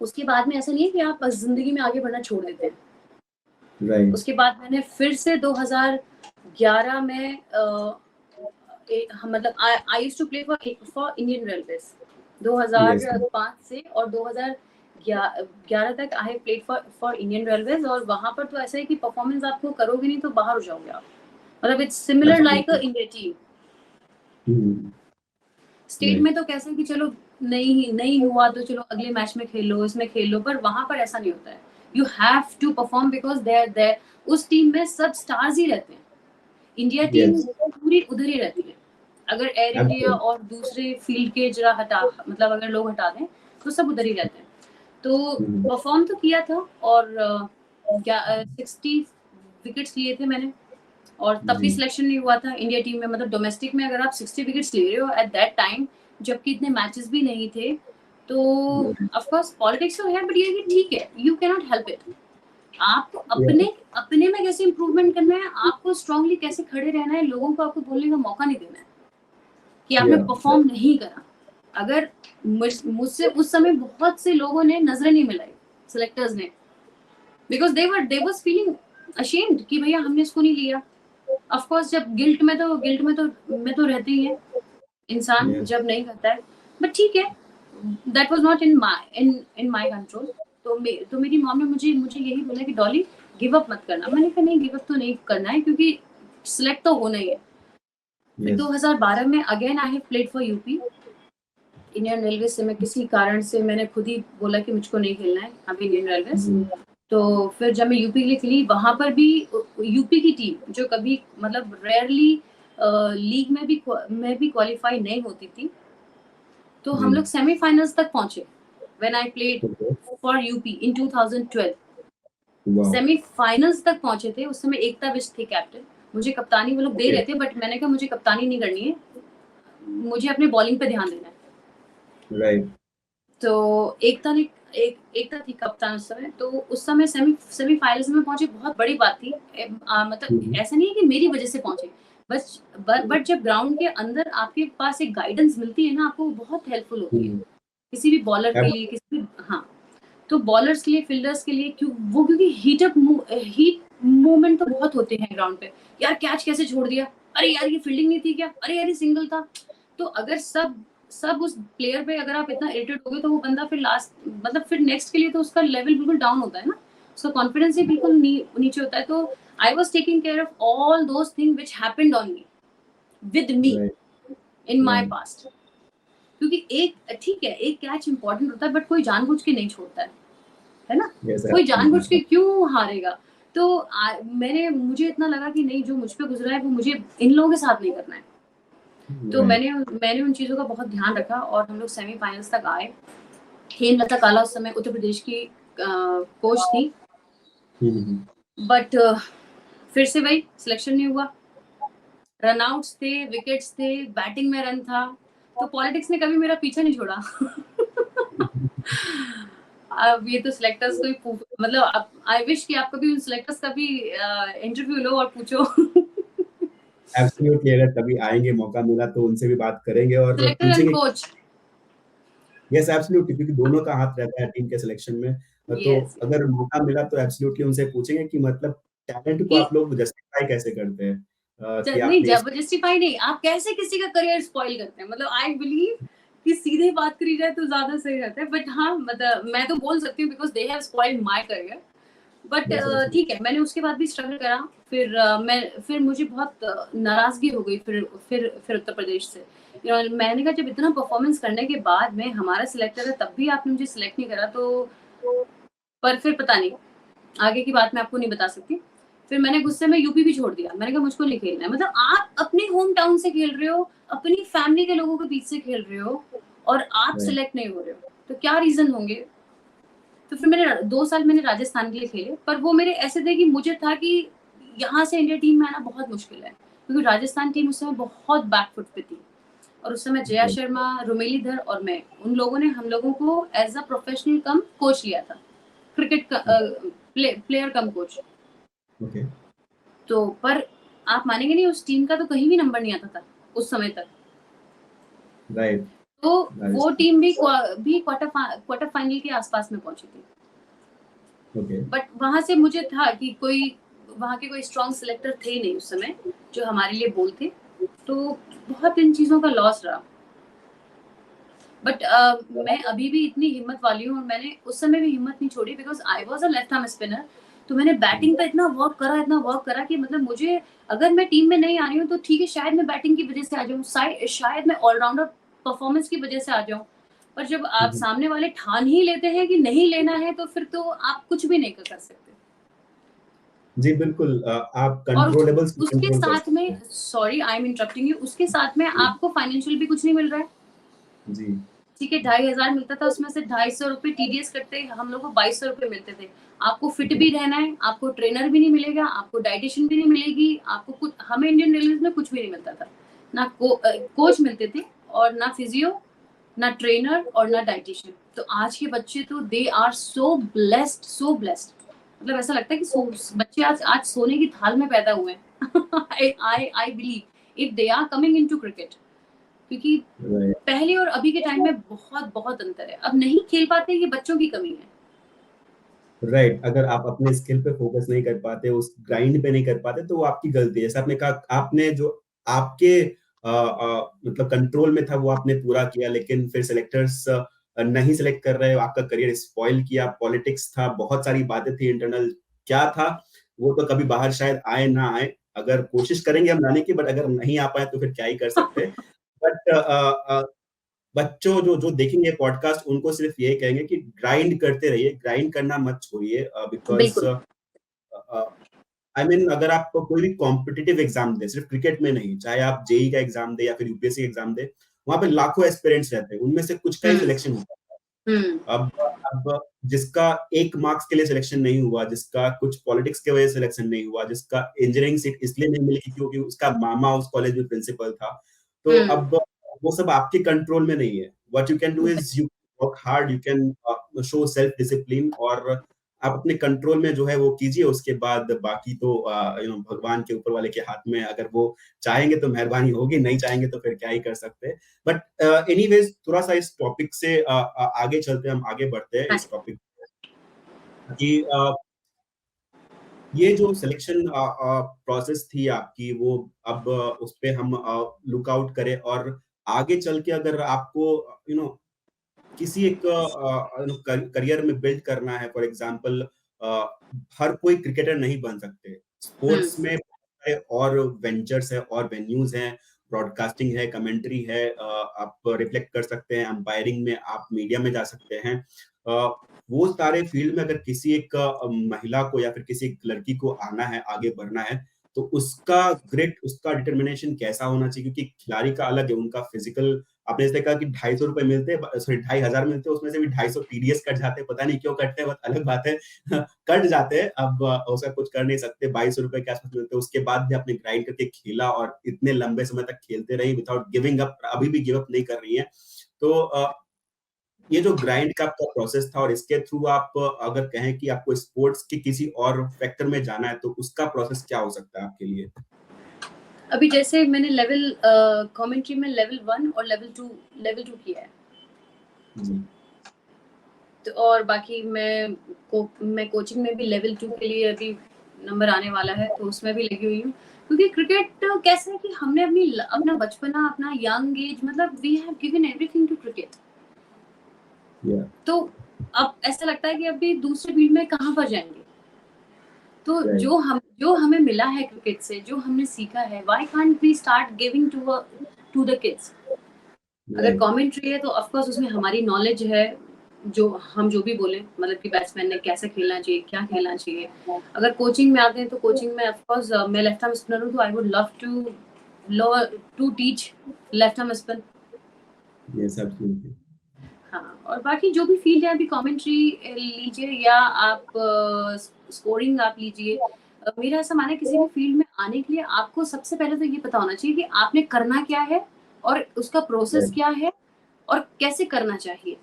उसके बाद में ऐसा नहीं है कि आप जिंदगी में आगे बढ़ना छोड़ देते हैं। Right. उसके बाद मैंने फिर से 2011 में मतलब I used to play for Indian Railways 2005 से और 2011 तक I have played for Indian Railways. और वहां पर तो ऐसा है कि परफॉर्मेंस आपको करोगे नहीं तो बाहर हो जाओगे आप, मतलब it's similar like a India team. State में तो कैसे कि चलो नहीं हुआ तो चलो अगले मैच में खेल लो, इसमें खेल लो, पर वहां पर ऐसा नहीं होता है। You have to perform because there उस टीम में सब स्टार्स ही रहते हैं। इंडिया टीम पूरी उधर ही रहती है। अगर एयर इंडिया और दूसरे फील्ड के जरा मतलब अगर लोग हटा दें तो सब उधर ही रहते हैं। तो परफॉर्म तो किया था और 60 विकेट्स लिए थे मैंने, और तब भी सिलेक्शन नहीं हुआ था इंडिया टीम में। मतलब डोमेस्टिक में अगर आप 60 विकेट्स ले रहे हो एट दैट टाइम, जबकि इतने मैचेस भी नहीं थे, तो ऑफ कोर्स पॉलिटिक्स तो है, बट ये ठीक है, you can not help it. आपको अपने में कैसे इंप्रूवमेंट करना है, आपको स्ट्रांगली कैसे खड़े रहना है, लोगों को आपको बोलने का मौका नहीं देना है कि आपने परफॉर्म नहीं करा। अगर मुझसे उस समय बहुत से लोगों ने नजरें नहीं मिलाई, सिलेक्टर्स ने, because they was feeling ashamed कि भैया हमने इसको नहीं लिया। ऑफ कोर्स जब गिल्ट में तो रहते ही है इंसान जब नहीं करता है, बट ठीक है, that was not in my control. तो मेरी मॉम ने मुझे यही बोला कि डॉली गिव अप मत करना। मैंने कहा नहीं, गिव अप तो नहीं करना है क्योंकि सिलेक्ट तो होना ही है। फिर 2012 में again I have played for UP Indian railway से। मैं किसी कारण से मैंने खुद ही बोला कि मुझको नहीं खेलना है अभी इंडियन रेलवे। तो फिर जब मैं यूपी के लिए खेली, वहां पर भी यूपी की टीम जो कभी मतलब रेयरली लीग में भी क्वालिफाई नहीं होती थी, तो हम लोग सेमीफाइनल्स तक पहुंचे when I played for UP in 2012। Semifinals तक पहुंचे थे। उस समय एकता बिष्ट थे कैप्टन, मुझे कप्तानी वो लोग दे रहे थे, बट मैंने कहा मुझे कप्तानी नहीं करनी है, मुझे अपने बॉलिंग पे ध्यान देना है। राइट। तो एकता थी कप्तान उस समय। तो उस समय सेमीफाइनल्स में पहुंचे, बहुत बड़ी बात थी। मतलब ऐसा नहीं है कि मेरी वजह से पहुंचे, बस बट जब ग्राउंड के अंदर आपके पास एक गाइडेंस मिलती है ना, आपको बहुत हेल्पफुल होती है किसी भी बॉलर के लिए, किसी भी, हाँ, तो बॉलर्स के लिए, फील्डर्स के लिए, क्योंकि हीट मूवमेंट तो बहुत होते हैं ग्राउंड पे। यार कैच कैसे छोड़ दिया, अरे यार ये फील्डिंग नहीं थी क्या, अरे यार ये सिंगल था। तो अगर सब उस प्लेयर पे अगर आप इतना इरिटेट हो गए तो वो बंदा फिर लास्ट मतलब फिर नेक्स्ट के लिए तो उसका लेवल बिल्कुल डाउन होता है ना, उसका कॉन्फिडेंस ही बिल्कुल नीचे होता है। तो I was taking care of all those thing which happened on me with me in my past. क्योंकि ठीक है, एक कैच इंपॉर्टेंट होता है, बट कोई जानबूझ के नहीं छोड़ता है ना। कोई जानबूझ के क्यों हारेगा। तो मुझे इतना लगा कि नहीं, जो मुझ पे गुजरा है वो मुझे इन लोगों के साथ नहीं करना है। तो मैंने उन चीजों का बहुत ध्यान रखा और हम लोग सेमीफाइनल्स तक आए। हेमलता काला उस समय उत्तर प्रदेश की कोच थी, बट फिर से वही सिलेक्शन नहीं हुआ। रनआउट्स थे, विकेट्स थे, बैटिंग में रन था, तो पॉलिटिक्स ने कभी मेरा पीछा नहीं छोड़ा। अब ये तो सिलेक्टर्स को ही मतलब आई विश कि आप कभी उन सिलेक्टर्स का भी इंटरव्यू लो और पूछो। एब्सोल्युटली, अगर कभी आएंगे, मौका मिला तो उनसे भी बात करेंगे और पूछेंगे कोच। यस एब्सोल्युटली, क्योंकि दोनों का हाथ रहता है टीम के सिलेक्शन में। तो अगर मौका मिला तो एब्सोल्युटली उनसे पूछेंगे कि मतलब टैलेंट को आप लोग जस्टिफाई कैसे करते हैं। नहीं, जस्टिफाई नहीं, आप कैसे किसी का करियर स्पॉइल करते हैं। मतलब आई बिलीव कि सीधे बात करी जाए तो ज्यादा सही रहता है। बट हाँ, मतलब मैं तो बोल सकती हूँ because they have spoiled my career. But Yes, yes. ठीक है, मैंने उसके बाद भी स्ट्रगल करा। फिर मुझे बहुत नाराजगी हो गई फिर उत्तर प्रदेश से। मैंने कहा जब इतना परफॉर्मेंस करने के बाद में हमारा सिलेक्टर है, तब भी आपने मुझे सिलेक्ट नहीं करा, तो पर फिर पता नहीं, आगे की बात मैं आपको नहीं बता सकती। फिर मैंने गुस्से में यूपी भी छोड़ दिया। मैंने कहा मुझको नहीं खेलना है। मतलब आप अपने होम टाउन से खेल रहे हो, अपनी फैमिली के लोगों के बीच से खेल रहे हो, और आप Right. सिलेक्ट नहीं हो रहे हो, तो क्या रीजन होंगे? तो फिर मैंने 2 साल मैंने राजस्थान के लिए खेले, पर वो मेरे ऐसे थे कि मुझे था कि यहाँ से इंडिया टीम में आना बहुत मुश्किल है, क्योंकि राजस्थान टीम उस समय बहुत बैकफुट पे थी। और उस समय जया Right. शर्मा, रोमेलीधर और मैं, उन लोगों ने हम लोगों को as a professional cum coach लिया था, क्रिकेट का प्लेयर कम कोच। Okay. तो पर आप मानेंगे नहीं, उस टीम का तो कहीं भी नंबर नहीं आता था उस समय तक। Right. तो वो Rajasthan. टीम भी क्वार्टर फाइनल के आसपास में पहुंची थी। Okay. बट वहां से मुझे था कि वहां के कोई स्ट्रॉन्ग सिलेक्टर थे नहीं उस समय जो हमारे लिए बोलते, तो बहुत इन चीजों का लॉस रहा। बट मैं अभी भी इतनी हिम्मत वाली हूँ, और मैंने उस समय भी हिम्मत नहीं छोड़ी, because I was a left arm spinner. तो मैंने बैटिंग पे इतना वर्क करा कि मतलब मुझे, अगर मैं टीम में नहीं आ रही हूँ तो ठीक है, शायद मैं बैटिंग की वजह से आ जाऊँ, शायद मैं ऑलराउंडर परफॉर्मेंस की वजह से आ जाऊँ। पर जब आप Mhm. सामने वाले ठान ही लेते हैं कि नहीं लेना है, तो फिर तो आप कुछ भी नहीं कर सकते। जी बिल्कुल, आप और कंट्रोलेबल्स को उसके कंट्रोल कर साथ सकते में, हैं। Sorry I am interrupting you, उसके साथ में जी, आपको फाइनेंशियल भी कुछ नहीं मिल रहा है। जी, ठीक है, 2,500 मिलता था, उसमें से 250 रुपए टीडीएस कटते, हम लोग को 2,200 रुपए मिलते थे। आपको फिट भी रहना है, आपको ट्रेनर भी नहीं मिलेगा, आपको डाइटिशियन भी नहीं मिलेगी, आपको कुछ, हमें इंडियन रेलवे में कुछ भी नहीं मिलता था। ना कोच मिलते थे, और ना फिजियो, ना ट्रेनर, और ना डाइटिशियन। तो आज के बच्चे तो दे आर सो ब्लेस्ड। मतलब ऐसा लगता है कि बच्चे आज आज सोने की थाल में पैदा हुए हैं। I believe if they are coming into cricket, क्योंकि राइट, पहले और अभी के टाइम में बहुत बहुत अंतर है। अब नहीं खेल पाते, ये बच्चों की कमी है। राइट। अगर आप अपने स्किल पे फोकस नहीं कर पाते, उस ग्राइंड पे नहीं कर पाते, तो वो आपकी गलती है। जैसे आपने कहा, आपने जो आपके मतलब कंट्रोल में था वो आपने पूरा किया, लेकिन फिर सिलेक्टर्स नहीं सिलेक्ट कर रहे, आपका करियर स्पॉइल किया। पॉलिटिक्स था, बहुत सारी बातें थी इंटरनल, क्या था वो तो कभी बाहर शायद आए ना आए। अगर कोशिश करेंगे हम लाने की, बट अगर नहीं आ पाए तो फिर क्या ही कर सकते। बट बच्चों जो जो देखेंगे पॉडकास्ट, उनको सिर्फ यही कहेंगे कि ग्राइंड करते रहिए, ग्राइंड करना मत छोड़िए। बिकॉज बिल्कुल। आई मीन अगर आप कोई भी कॉम्पिटिटिव एग्जाम दे, सिर्फ क्रिकेट में नहीं, चाहे आप जेई का एग्जाम दे या फिर यूपीएससी एग्जाम दे, वहां पे लाखों एस्पिरेंट्स रहते हैं, उनमें से कुछ का ही हम्म। सिलेक्शन होता हम्म। है। अब जिसका 1 मार्क्स के लिए सिलेक्शन नहीं हुआ, जिसका कुछ पॉलिटिक्स के वजह से सिलेक्शन नहीं हुआ, जिसका इंजीनियरिंग सीट इसलिए नहीं मिली क्योंकि उसका मामा उस कॉलेज में प्रिंसिपल था, तो हम्म। अब वो सब आपके कंट्रोल में नहीं है। What you can do is you work hard, you can show self discipline, और आप अपने कंट्रोल में जो है वो कीजिए। उसके बाद बाकी तो भगवान के ऊपर वाले के हाथ में, अगर वो चाहेंगे तो मेहरबानी होगी, नहीं चाहेंगे तो फिर क्या ही कर सकते हैं। बट एनीवेज, थोड़ा सा इस टॉपिक से आगे चलते हैं, हम आगे बढ़ते हैं हाँ इस जी। टॉपिक कि ये जो सिलेक्शन प्रोसेस थी आपकी, वो अब उस पे हम लुक आउट करें, और आगे चल के अगर आपको यू नो किसी एक करियर में बिल्ड करना है, फॉर एग्जांपल, हर कोई क्रिकेटर नहीं बन सकते। हम्म। स्पोर्ट्स में बहुत सारे और वेंचर्स है और वेन्यूज हैं, ब्रॉडकास्टिंग है, कमेंट्री है, आप रिफ्लेक्ट कर सकते हैं, अंपायरिंग में आप मीडिया में जा सकते हैं। अ, वो सारे फील्ड में अगर किसी एक महिला को या फिर किसी एक लड़की को आना है, आगे बढ़ना है, तो उसका ग्रिट, उसका डिटर्मिनेशन कैसा होना चाहिए? क्योंकि खिलाड़ी का अलग है, उनका फिजिकल, आपने जैसे कहा कि 250 रुपए मिलते हैं, सॉरी 2,500 मिलते हैं, उसमें से भी 250 टीडीएस कट जाते हैं, पता नहीं क्यों कटते हैं, बहुत अलग बात है। कट जाते हैं, अब उसका कुछ कर नहीं सकते। 22 रुपए के आसपास मिलते हैं, उसके बाद भी आपने ग्राइंड करके खेला और इतने लंबे समय तक खेलते रही विदाउट गिविंग अप, अभी भी गिव अप नहीं कर रही है। तो ये जो ग्राइंड का आपका प्रोसेस था, और इसके थ्रू आप अगर कहें कि आपको स्पोर्ट्स के किसी और फैक्टर में जाना है, तो उसका प्रोसेस क्या हो सकता है आपके लिए? अभी जैसे मैंने लेवल कमेंट्री में लेवल 1 और लेवल 2 किया है। जी, तो और बाकी मैं कोचिंग में भी लेवल 2 के लिए अभी नंबर आने वाला है, तो उसमें भी लगी हुई हूँ। क्योंकि क्रिकेट कैसा है कि हमने अपना बचपना, अपना यंग एज, मतलब we have given everything to cricket. Yeah, तो अब ऐसा लगता है कि अभी दूसरे फील्ड में कहाँ पर जाएंगे। तो Right. जो हमें मिला है क्रिकेट से, जो हमने सीखा है, why can't we start giving to the kids? अगर Right. कमेंट्री है तो ऑफ कोर्स उसमें हमारी नॉलेज है, जो हम जो भी बोले, मतलब कि बैट्समैन ने कैसे खेलना चाहिए, क्या खेलना चाहिए। अगर कोचिंग में आते हैं तो कोचिंग में ऑफ कोर्स मैं लेफ्ट आर्म स्पिनर हूँ, तो I would love to teach left arm spin. Yes, absolutely. हाँ, और बाकी जो भी फील्ड है, अभी कमेंट्री लीजिए या आप स्कोरिंग आप लीजिए, मेरा ऐसा मानना है किसी भी फील्ड में आने के लिए आपको सबसे पहले तो ये पता होना चाहिए कि आपने करना क्या है और उसका प्रोसेस Right. क्या है और कैसे करना चाहिए।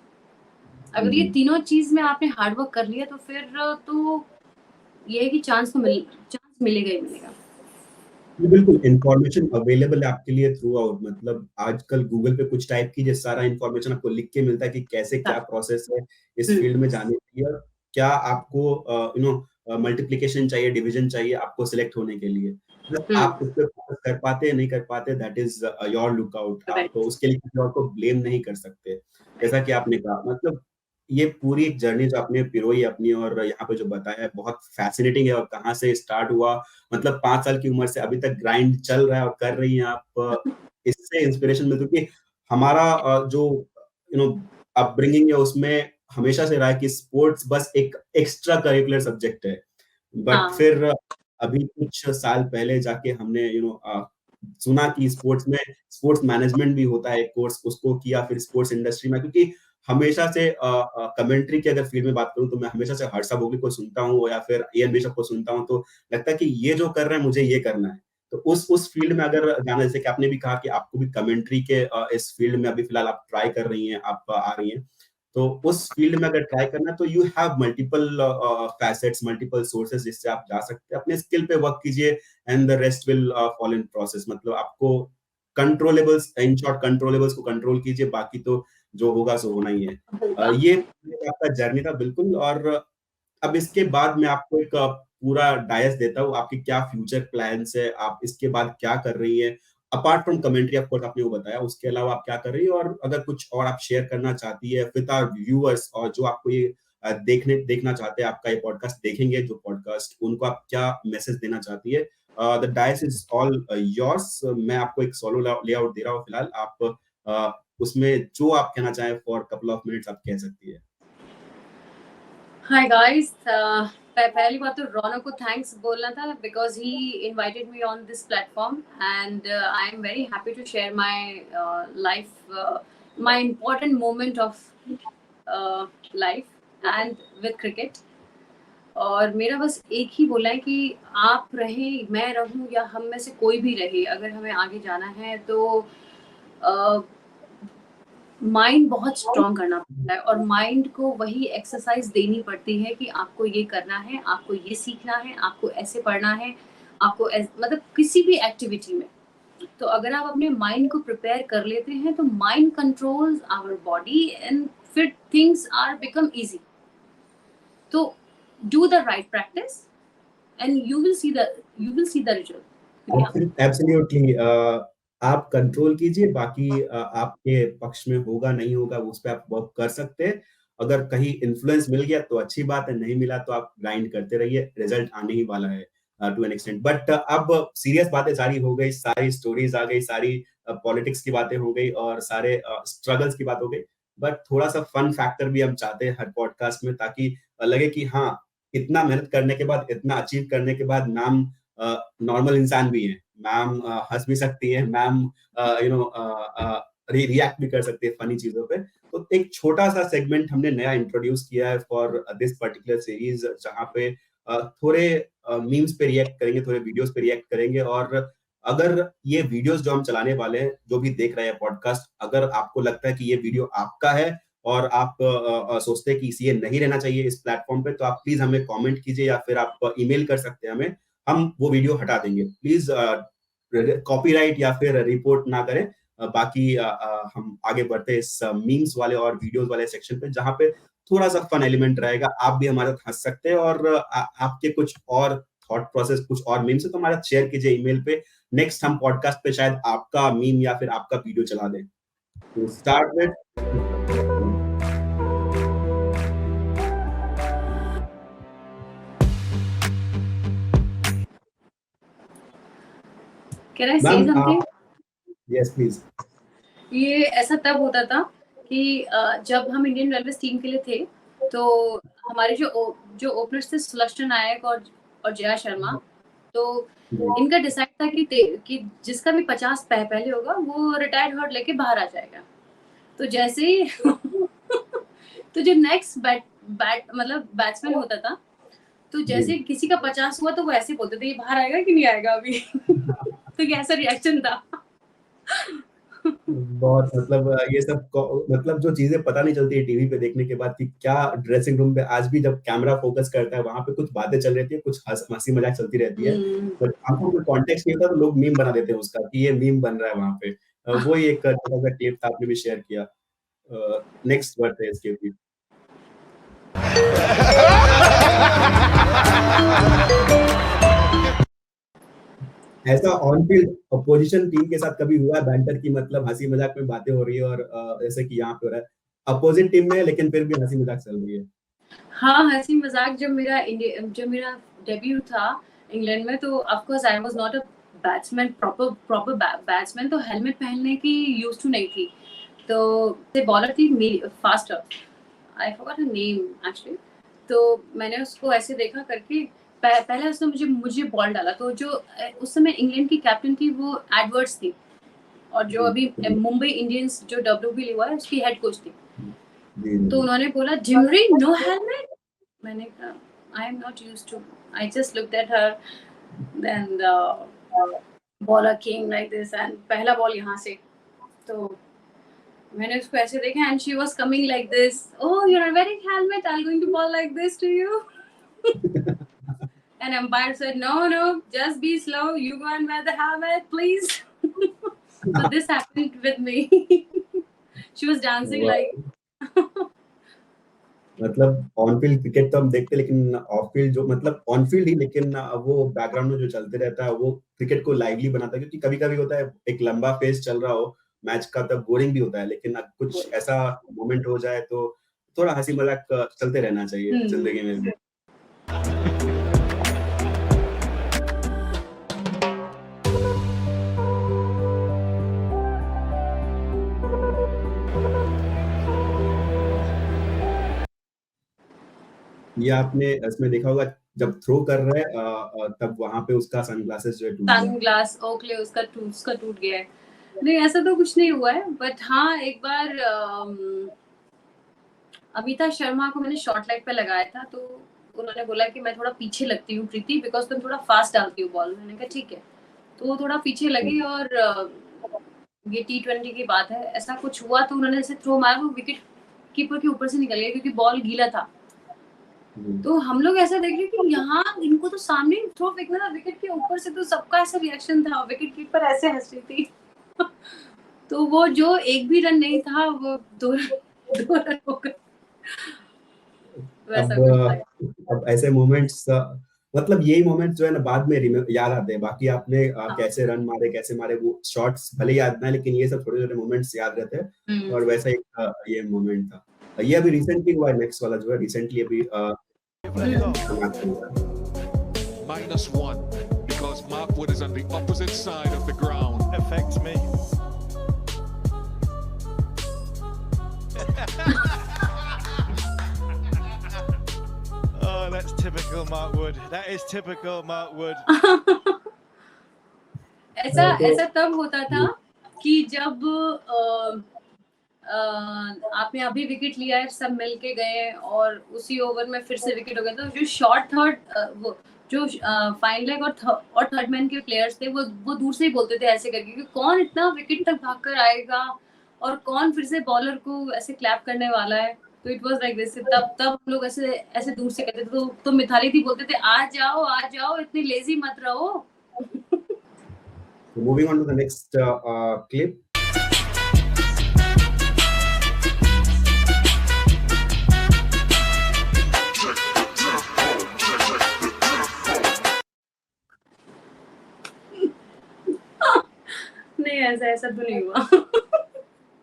अगर ये Mhm. तीनों चीज में आपने हार्डवर्क कर लिया तो फिर तो ये है कि चांस मिलेगा ही मिलेगा। जी, बिल्कुल इन्फॉर्मेशन अवेलेबल है आपके लिए थ्रू आउट, मतलब आजकल गूगल पे कुछ टाइप कीजिए, सारा इन्फॉर्मेशन आपको लिख के मिलता है कि कैसे क्या प्रोसेस है इस फील्ड में जाने के लिए, और क्या आपको मल्टीप्लिकेशन चाहिए, डिवीजन चाहिए आपको सिलेक्ट होने के लिए। बस आप उस पे फोकस कर पाते हैं नहीं कर पाते, दैट इज योर लुकआउट। आप राइट। उसके लिए किसी और को ब्लेम नहीं कर सकते। जैसा कि आपने कहा, मतलब ये पूरी एक जर्नी जो आपने पिरोई अपनी और यहाँ पे जो बताया है बहुत फैसिनेटिंग है, और कहाँ से स्टार्ट हुआ, मतलब 5 साल की उम्र से अभी तक ग्राइंड चल रहा है और कर रही हैं आप। इससे इंस्पिरेशन मिलती है कि हमारा जो अपब्रिंगिंग है उसमें हमेशा से रहा है कि स्पोर्ट्स बस एक एक्स्ट्रा करिकुलर सब्जेक्ट है। बट हाँ, फिर अभी कुछ साल पहले जाके हमने सुना कि स्पोर्ट्स में स्पोर्ट्स मैनेजमेंट भी होता है एक कोर्स, उसको किया, फिर स्पोर्ट्स इंडस्ट्री में, क्योंकि हमेशा से कमेंट्री की अगर फील्ड में बात करूं तो मैं हमेशा से हर्षा भोगले को सुनता हूं या फिर इयान बिशप को सुनता हूं, तो लगता है कि ये जो कर रहे हैं मुझे ये करना है। तो उस फील्ड में अगर जाना, जैसे कि आपने भी कहा कि आपको भी कमेंट्री के इस फील्ड में अभी फिलहाल आप ट्राई कर रही हैं, आप आ रही हैं, तो उस फील्ड में अगर ट्राई करना है तो you have multiple facets, multiple sources जिससे आप जा सकते हैं। अपने स्किल पे वर्क कीजिए and the rest will follow in process. मतलब आपको कंट्रोलेबल्स, इन शॉर्ट कंट्रोलेबल्स को कंट्रोल कीजिए, बाकी तो जो होगा सो होना ही है। होगा। ये आपका जर्नी था बिल्कुल। और अब इसके बाद मैं आपको एक पूरा डायस देता हूँ, आपके क्या फ्यूचर प्लान्स है, आप इसके बाद क्या कर रही है, apart from commentary of course आपने वो बताया, उसके अलावा आप क्या कर रही है, और अगर कुछ और आप शेयर करना चाहती है विद आवर व्यूअर्स, और जो आपको ये देखना चाहते हैं, आपका ये पॉडकास्ट देखेंगे जो पॉडकास्ट, उनको आप क्या मैसेज देना चाहती है, the dais is all yours. मैं आपको एक सोलो लेआउट दे रहा हूँ फिलहाल, आप उसमें जो आप कहना चाहें फॉर कपल ऑफ मिनट्स आप कह सकती है। हाय गाइस, पहली बात तो रौनक को थैंक्स बोलना था because he invited me on this platform and I am very happy to share my life, my important moment of life and with cricket. और मेरा बस एक ही बोला है कि आप रहें, मैं रहूं या हम में से कोई भी रहे, अगर हमें आगे जाना है तो माइंड बहुत स्ट्रॉन्ग करना पड़ता है और माइंड को वही एक्सरसाइज देनी पड़ती है कि आपको ये करना है, आपको ये सीखना है, आपको ऐसे पढ़ना है, आपको मतलब किसी भी एक्टिविटी में। तो अगर आप अपने माइंड को प्रिपेयर कर लेते हैं तो mind controls our body and फिर थिंग्स आर बिकम इजी। तो do the right practice and you will see the result. Absolutely. आप कंट्रोल कीजिए, बाकी आपके पक्ष में होगा नहीं होगा उस पे आप वर्क कर सकते हैं। अगर कहीं इन्फ्लुएंस मिल गया तो अच्छी बात है, नहीं मिला तो आप ग्राइंड करते रहिए, रिजल्ट आने ही वाला है टू एन एक्सटेंट। बट अब सीरियस बातें सारी हो गई, सारी स्टोरीज आ गई, सारी पॉलिटिक्स की बातें हो गई और सारे स्ट्रगल्स की बात हो गई। बट थोड़ा सा फन फैक्टर भी हम चाहते हैं हर पॉडकास्ट में, ताकि लगे कि हाँ, इतना मेहनत करने के बाद, इतना अचीव करने के बाद मैम नॉर्मल इंसान भी है, मैम हंस भी सकती है, मैम रिएक्ट भी कर सकती है फनी चीजों पे। तो एक छोटा सा सेगमेंट हमने नया इंट्रोड्यूस किया है फॉर दिस पर्टिकुलर सीरीज, जहाँ पे थोड़े मीम्स पे रिएक्ट करेंगे, थोड़े वीडियोस पे रिएक्ट करेंगे। और अगर ये वीडियोस जो हम चलाने वाले हैं, जो भी देख रहे हैं पॉडकास्ट, अगर आपको लगता है कि ये वीडियो आपका है और आप सोचते हैं कि इसे नहीं रहना चाहिए इस प्लेटफॉर्म पे, तो आप प्लीज हमें कमेंट कीजिए या फिर आप ईमेल कर सकते हैं हमें, हम वो वीडियो हटा देंगे। प्लीज कॉपीराइट या फिर रिपोर्ट ना करें। बाकी हम आगे बढ़ते हैं इस मीम्स वाले और वीडियोस वाले सेक्शन पे, जहाँ पे थोड़ा सा फन एलिमेंट रहेगा, आप भी हमारे साथ हंस सकते हैं। और आपके कुछ और थॉट प्रोसेस, कुछ और मीम्स है तो हमारा शेयर कीजिए ईमेल पे। नेक्स्ट हम पॉडकास्ट पे शायद आपका मीम या फिर आपका वीडियो चला दें। तो स्टार्ट विद कैन आई से मैम समथिंग? Yes please. ये ऐसा तब होता था कि जब हम इंडियन रेलवेज टीम के लिए थे, तो हमारे जो ओपनर्स थे सुलक्षण नायक और जया शर्मा, तो इनका डिसाइड था कि जिसका भी 50 पहले होगा वो रिटायर्ड हर्ट लेके बाहर आ जाएगा। तो जैसे ही तो जो नेक्स्ट बैट मतलब बैट्समैन होता था, तो जैसे किसी का 50 हुआ तो वो ऐसे बोलते थे, ये बाहर आएगा कि नहीं आएगा अभी। तो ये ऐसा रिएक्शन था। बहुत मतलब ये सब मतलब जो चीजें पता नहीं चलती है टीवी पे देखने के बाद कि क्या ड्रेसिंग रूम पे आज भी जब कैमरा फोकस करता है वहां पे कुछ बातें चल रही है, कुछ हंसी मजाक चलती रहती है, बट आपको कोई कॉन्टेक्स्ट नहीं होता तो लोग मीम बना देते हैं उसका कि ये मीम बन रहा है वहां पे। वो ही एक छोटा सा क्लिप था, आपने भी शेयर किया। नेक्स्ट वर्ड है इसके भी। ऐसा ऑन फील्ड अपोजिशन टीम के साथ कभी हुआ है बैंटर की, मतलब हंसी मजाक में बातें हो रही है और जैसे कि यहाँ पे हो रहा है अपोजिट टीम में, लेकिन फिर भी हंसी मजाक चल रही है? हाँ, हंसी मजाक जब मेरा डेब्यू था इंग्लैंड में, तो of course I was not a batsman, proper batsman, तो हेलमेट पहनने की यूज्ड टू नहीं थी। तो बॉलर थी faster, I forgot her name actually. तो मैंने उसको ऐसे देखा करके, पहले उसने मुझे बॉल डाला, तो जो उस समय इंग्लैंड की कैप्टन थी वो एडवर्ड्स थी, और जो अभी मुंबई इंडियंस जो WP हुआ है उसकी हेड कोच थी। तो उन्होंने बोला, जिमरी नो हेलमेट। मैंने कहा, I am not used to, I just looked at her, then the bowler came like this and पहला बॉल यहाँ से, तो मैंने उसको ऐसे देखा and she was coming like this, oh you are wearing helmet, I am going to bowl like this to you. And umpire said, no, just be slow, you go and wear the helmet please. So this happened with me. She was dancing like मतलब on field cricket तो हम देखते हैं, लेकिन of field जो मतलब on field ही, लेकिन वो बैकग्राउंड में जो चलते रहता है वो क्रिकेट को लाइवली बनाता है, क्योंकि कभी कभी होता है एक लंबा फेज चल रहा हो मैच का तब बोरिंग भी होता है, लेकिन कुछ ऐसा मोमेंट हो जाए तो थोड़ा हंसी मजाक चलते रहना चाहिए जिंदगी में भी। ये आपने इसमें देखा होगा जब थ्रो कर रहे हैं तब वहां पे उसका सनग्लासेस जो है टूट गया। सनग्लास ओकले उसका टूट गया है। नहीं, ऐसा तो कुछ नहीं हुआ है, बट हाँ एक बार अमिता शर्मा को मैंने शॉर्ट लेग पे लगाया था, तो उन्होंने बोला कि मैं थोड़ा पीछे लगती हूँ प्रीति, बिकॉज तुम थोड़ा फास्ट डालती हो बॉल। मैंने कहा ठीक है, तो वो थोड़ा पीछे लगी, और ये T20 की बात है, ऐसा कुछ हुआ तो उन्होंने ऐसे थ्रो मारा, वो विकेट कीपर के ऊपर से निकल गया क्योंकि बॉल गीला था। तो हम लोग ऐसा देख रहे कि यहाँ इनको तो सामने थ्रो फेंकना था विकेट के ऊपर से, तो सबका ऐसा रिएक्शन था, विकेट कीपर ऐसे हंस रही थी। तो वो जो एक भी रन नहीं था वो 2 रन हो गए। अब ऐसे मोमेंट्स मतलब यही मोमेंट्स जो है ना बाद में याद आते हैं, बाकी आपने कैसे रन मारे कैसे मारे वो शॉट्स भले याद ना, लेकिन ये सब छोटे छोटे मोमेंट्स याद रहते हैं। और वैसा ही ये मोमेंट था, ये अभी रिसेंटली हुआ है, नेक्स्ट वाला जो है रिसेंटली अभी -1 because Mark Wood is on the opposite side of the ground. Affects me. Oh, that's typical Mark Wood. That is typical Mark Wood. ऐसा तब होता था कि जब आपने अभी विकेट लिया है, सब मिलके गए और उसी ओवर में फिर से विकेट हो गया, तो जो शॉर्ट थर्ड वो जो फाइन लेग और थर्ड मैन के प्लेयर्स थे वो दूर से ही बोलते थे ऐसे करके कि कौन इतना विकेट तक भागकर आएगा और कौन फिर से बॉलर को ऐसे क्लैप करने वाला है। तो इट वाज लाइक दिस। तब हम लोग ऐसे दूर से कहते थे, तो मिताली थी बोलते थे, आ जाओ इतनी लेजी मत रहो। Moving on to the next clip. नहीं, ऐसा तो नहीं हुआ।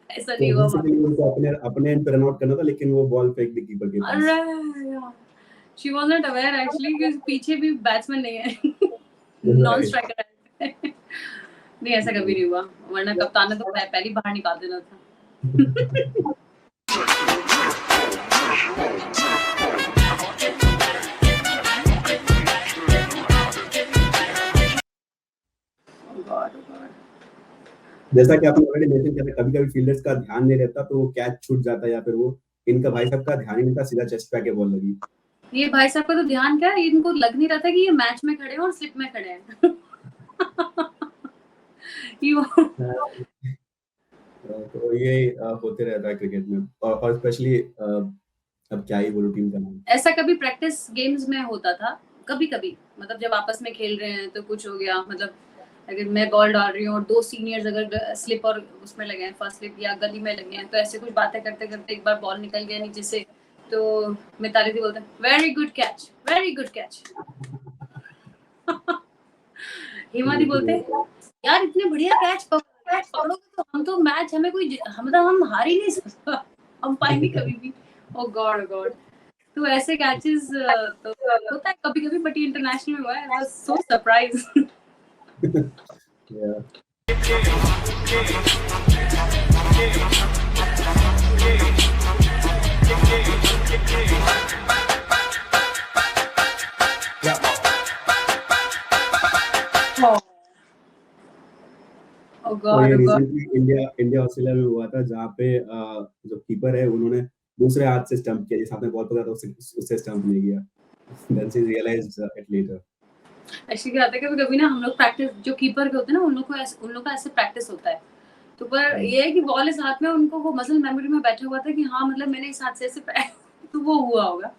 ऐसा तो नहीं हुआ। उनको अपने एंड पे रन आउट करना था, लेकिन वो बॉल फेंक दी कीपर के पास। She was not aware actually कि पीछे भी बैट्समैन नहीं है, नॉन स्ट्राइकर है। नहीं ऐसा कभी नहीं हुआ, वरना कप्तान ने तो पहले ही बाहर निकाल देना था। जैसा कि आपने ऑलरेडी मेंशन किया था, कभी-कभी फील्डर्स का ध्यान नहीं रहता तो वो कैच छूट जाता है या फिर वो इनका भाई साहब का ध्यान ही नहीं था, सीधा चेस्ट पे आके बॉल लगी। ये भाई साहब का तो ध्यान क्या है, इनको लग नहीं रहा था कि ये मैच में खड़े हैं और स्लिप में खड़े हैं। तो ये होते रहता है क्रिकेट में और स्पेशली अब क्या ही बोलूं टीम का नाम। ऐसा कभी प्रैक्टिस गेम्स में होता था, कभी-कभी मतलब जब आपस में खेल रहे हैं तो कुछ हो गया, मतलब अगर मैं बॉल डाल रही हूँ और 2 सीनियर्स अगर स्लिप और उसमें लगे हैं, फर्स्ट स्लिप या गली में लगे हैं, तो ऐसे कुछ बातें करते-करते एक बार बॉल निकल गया नीचे से, तो मिताली दी बोलते हैं very good catch, very good catch. Hema दी बोलते हैं यार इतने बढ़िया कैच पकड़ोगे तो हम तो मैच हमें कोई हम हार ही नहीं सकता, हम पाएंगे कभी भी। ओ गॉड गॉड। तो ऐसे कैचेस तो होता है कभी-कभी, बट ये इंटरनेशनल में हुआ है, I was so surprised. Yeah. ओ तो गॉड ये ओ गॉड। रिसेंटली इंडिया ऑस्ट्रेलिया में हुआ था जहाँ पे जो कीपर है उन्होंने दूसरे हाथ से स्टंप किया, जिस हाथ में बॉल पकड़ा था उससे स्टंप नहीं किया। Then she realized it later. Actually क्या होता है कभी-कभी ना, हम लोग प्रैक्टिस जो कीपर के होते हैं ना, उन लोग का ऐसे प्रैक्टिस होता है, तो पर ये है कि बॉल इस हाथ में, उनको वो मसल मेमोरी में बैठा हुआ था कि हाँ मतलब मैंने इस हाथ से ऐसे तो वो हुआ होगा,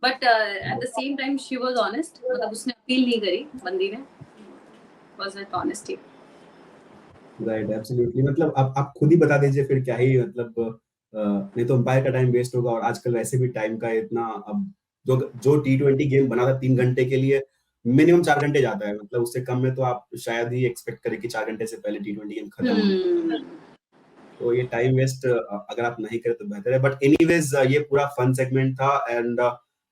but at the same time she was honest, मतलब उसने अपील नहीं करी बंदी ने, was it honesty. Right, absolutely. मतलब आप खुद ही बता दीजिए फिर क्या ही मतलब नहीं तो अंपायर का टाइम वेस्ट होगा और आजकल वैसे भी टाइम का इतना अब जो T20 गेम बना था 3 घंटे के लिए मिनिमम 4 घंटे जाता है, मतलब उससे कम में तो आप शायद ही एक्सपेक्ट करें कि 4 घंटे से पहले T20 गेम खत्म हो। तो ये टाइम वेस्ट अगर आप नहीं करें तो बेहतर है, बट एनीवेज ये पूरा फन सेगमेंट था and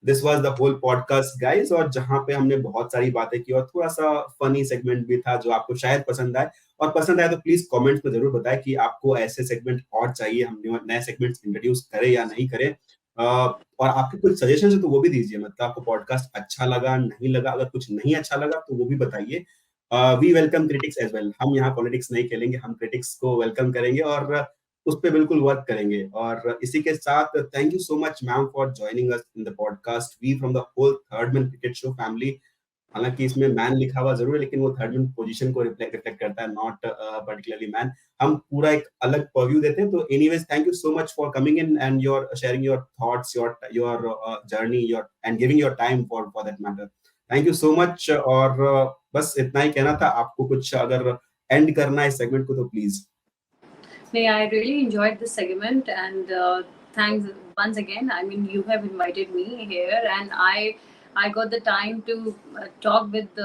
this was the whole podcast guys, और जहां पे हमने बहुत सारी बातें की और थोड़ा सा फनी सेगमेंट भी था जो आपको शायद पसंद आए, और पसंद आए तो प्लीज कमेंट्स में जरूर बताएं कि आपको ऐसे सेगमेंट और चाहिए, हम नए सेगमेंट्स इंट्रोड्यूस करें या नहीं करें। और आपके कुछ सजेशन है तो वो भी दीजिए, मतलब आपको पॉडकास्ट अच्छा लगा नहीं लगा, अगर कुछ नहीं अच्छा लगा तो वो भी बताइए। We welcome critics as well, हम यहाँ पॉलिटिक्स नहीं खेलेंगे, हम क्रिटिक्स को वेलकम करेंगे और उस पे बिल्कुल वर्क करेंगे। और इसी के साथ thank you so much ma'am for joining us in the podcast, we from the whole Third Man Cricket Show family. हालांकि इसमें मैन लिखा हुआ जरूर है लेकिन वो थर्ड मैन पोजीशन को रिफ्लेक्ट करता है, नॉट पर्टिकुलरली मैन। हम पूरा एक अलग पर्व्यू देते हैं। तो anyways thank you so much for coming in and your sharing your thoughts, your journey, your and giving your time for that matter. Thank you so much. और बस इतना ही कहना था। आपको कुछ अगर एंड करना है इस सेगमेंट को तो please. I really enjoyed this segment, and thanks once again. I mean, you have invited me here, and I got the time to talk with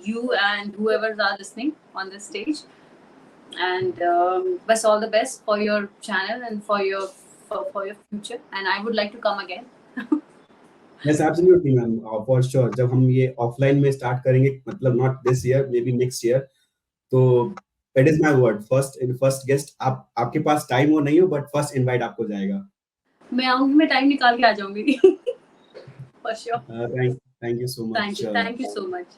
you and whoever are listening on this stage. And best all the best for your channel and for your future. And I would like to come again. Yes, absolutely, ma'am. For sure. जब हम ये offline में start करेंगे, मतलब not this year, maybe next year, तो it is my word, first guest आपके पास time हो नहीं हो, बट फर्स्ट इनवाइट आपको जाएगा। मैं आऊंगी, मैं टाइम निकाल के आ जाऊंगी। For sure. Thank you so much. Thank you so much.